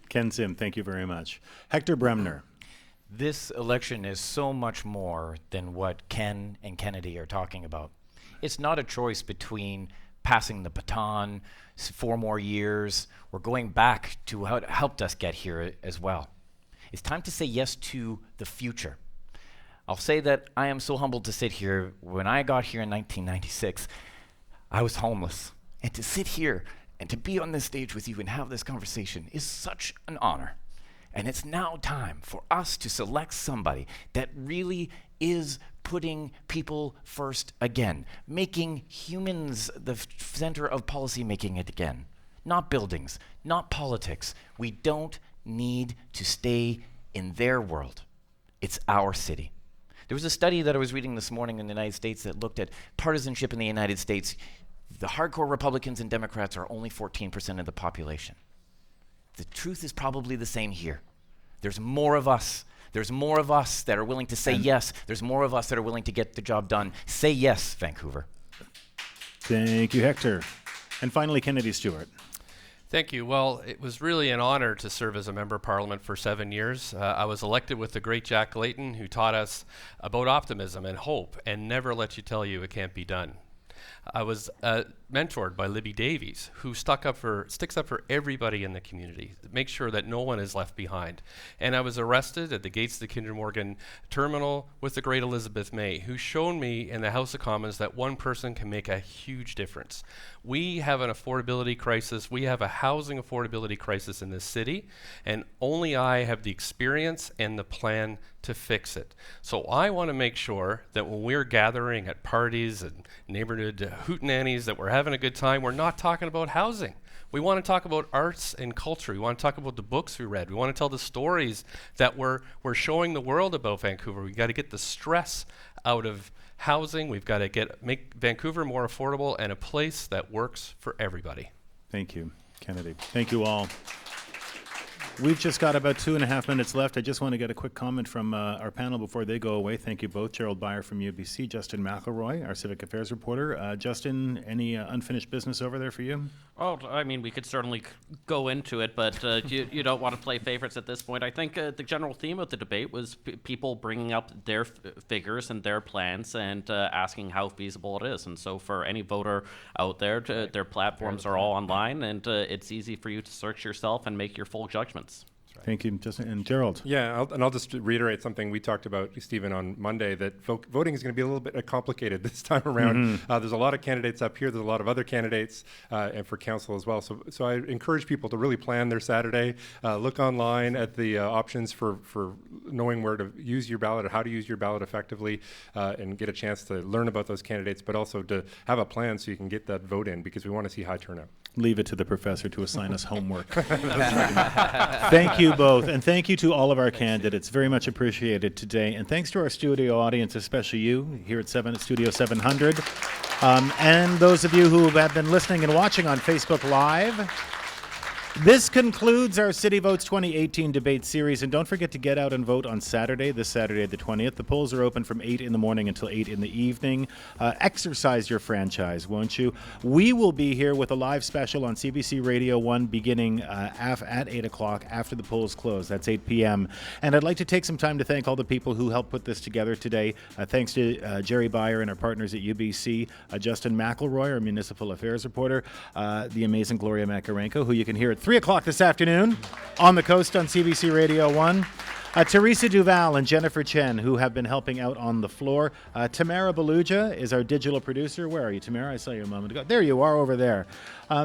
Ken Sim, thank you very much. Hector Bremner. This election is so much more than what Ken and Kennedy are talking about. It's not a choice between passing the baton, 4 more years, or going back to how it helped us get here as well. It's time to say yes to the future. I'll say that I am so humbled to sit here. When I got here in 1996, I was homeless. And to sit here and to be on this stage with you and have this conversation is such an honor. And it's now time for us to select somebody that really is putting people first again, making humans the center of policy making it again. Not buildings, not politics. We don't need to stay in their world. It's our city. There was a study that I was reading this morning in the United States that looked at partisanship in the United States. The hardcore Republicans and Democrats are only 14% of the population. The truth is probably the same here. There's more of us. There's more of us that are willing to say yes. There's more of us that are willing to get the job done. Say yes, Vancouver. Thank you, Hector. And finally, Kennedy Stewart. Thank you. Well, it was really an honor to serve as a member of Parliament for 7 years. I was elected with the great Jack Layton, who taught us about optimism and hope and never let you tell you it can't be done. I was mentored by Libby Davies, who sticks up for everybody in the community, make sure that no one is left behind. And I was arrested at the gates of the Kinder Morgan terminal with the great Elizabeth May, who showed me in the House of Commons that one person can make a huge difference. We have an affordability crisis. We have a housing affordability crisis in this city, and only I have the experience and the plan to fix it. So I want to make sure that when we're gathering at parties and neighborhood hootenannies, that we're having a good time, we're not talking about housing. We want to talk about arts and culture. We want to talk about the books we read. We want to tell the stories that we're showing the world about Vancouver. We've got to get the stress out of housing. We've got to make Vancouver more affordable and a place that works for everybody. Thank you, Kennedy. Thank you all. We've just got about 2.5 minutes left. I just want to get a quick comment from our panel before they go away. Thank you both. Gerald Byer from UBC, Justin McElroy, our civic affairs reporter. Justin, any unfinished business over there for you? Oh, I mean, we could certainly go into it, but you don't want to play favorites at this point. I think the general theme of the debate was people bringing up their figures and their plans and asking how feasible it is. And so for any voter out there, their platforms are all online, and it's easy for you to search yourself and make your full judgments. Thank you, Justin. And Gerald. Yeah, I'll just reiterate something we talked about, Stephen, on Monday, that voting is going to be a little bit complicated this time around. There's a lot of candidates up here. There's a lot of other candidates and for council as well. So I encourage people to really plan their Saturday. Look online at the options for knowing where to use your ballot or how to use your ballot effectively and get a chance to learn about those candidates, but also to have a plan so you can get that vote in, because we want to see high turnout. Leave it to the professor to assign us homework. Thank you both, and thank you to all of our candidates. Very much appreciated today. And thanks to our studio audience, especially you here at Studio 700. And those of you who have been listening and watching on Facebook Live. This concludes our City Votes 2018 debate series, and don't forget to get out and vote on Saturday, this Saturday the 20th. The polls are open from 8 in the morning until 8 in the evening. Exercise your franchise, won't you? We will be here with a live special on CBC Radio 1 beginning at 8 o'clock after the polls close. That's 8 p.m. And I'd like to take some time to thank all the people who helped put this together today. Thanks to Jerry Beyer and our partners at UBC, Justin McElroy, our municipal affairs reporter, the amazing Gloria Makarenko, who you can hear at 3 o'clock this afternoon on the coast on CBC Radio 1. Teresa Duval and Jennifer Chen, who have been helping out on the floor. Tamara Beluja is our digital producer. Where are you, Tamara? I saw you a moment ago. There you are over there.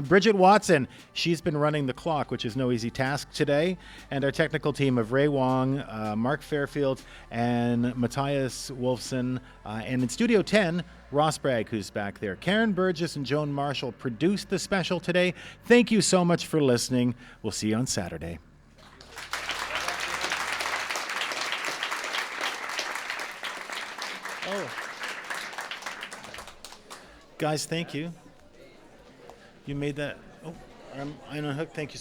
Bridget Watson, she's been running the clock, which is no easy task today. And our technical team of Ray Wong, Mark Fairfield, and Matthias Wolfson. And in Studio 10, Ross Bragg, who's back there. Karen Burgess and Joan Marshall produced the special today. Thank you so much for listening. We'll see you on Saturday. Oh. Guys, thank you. You made that. Oh, I'm on a hook. Thank you.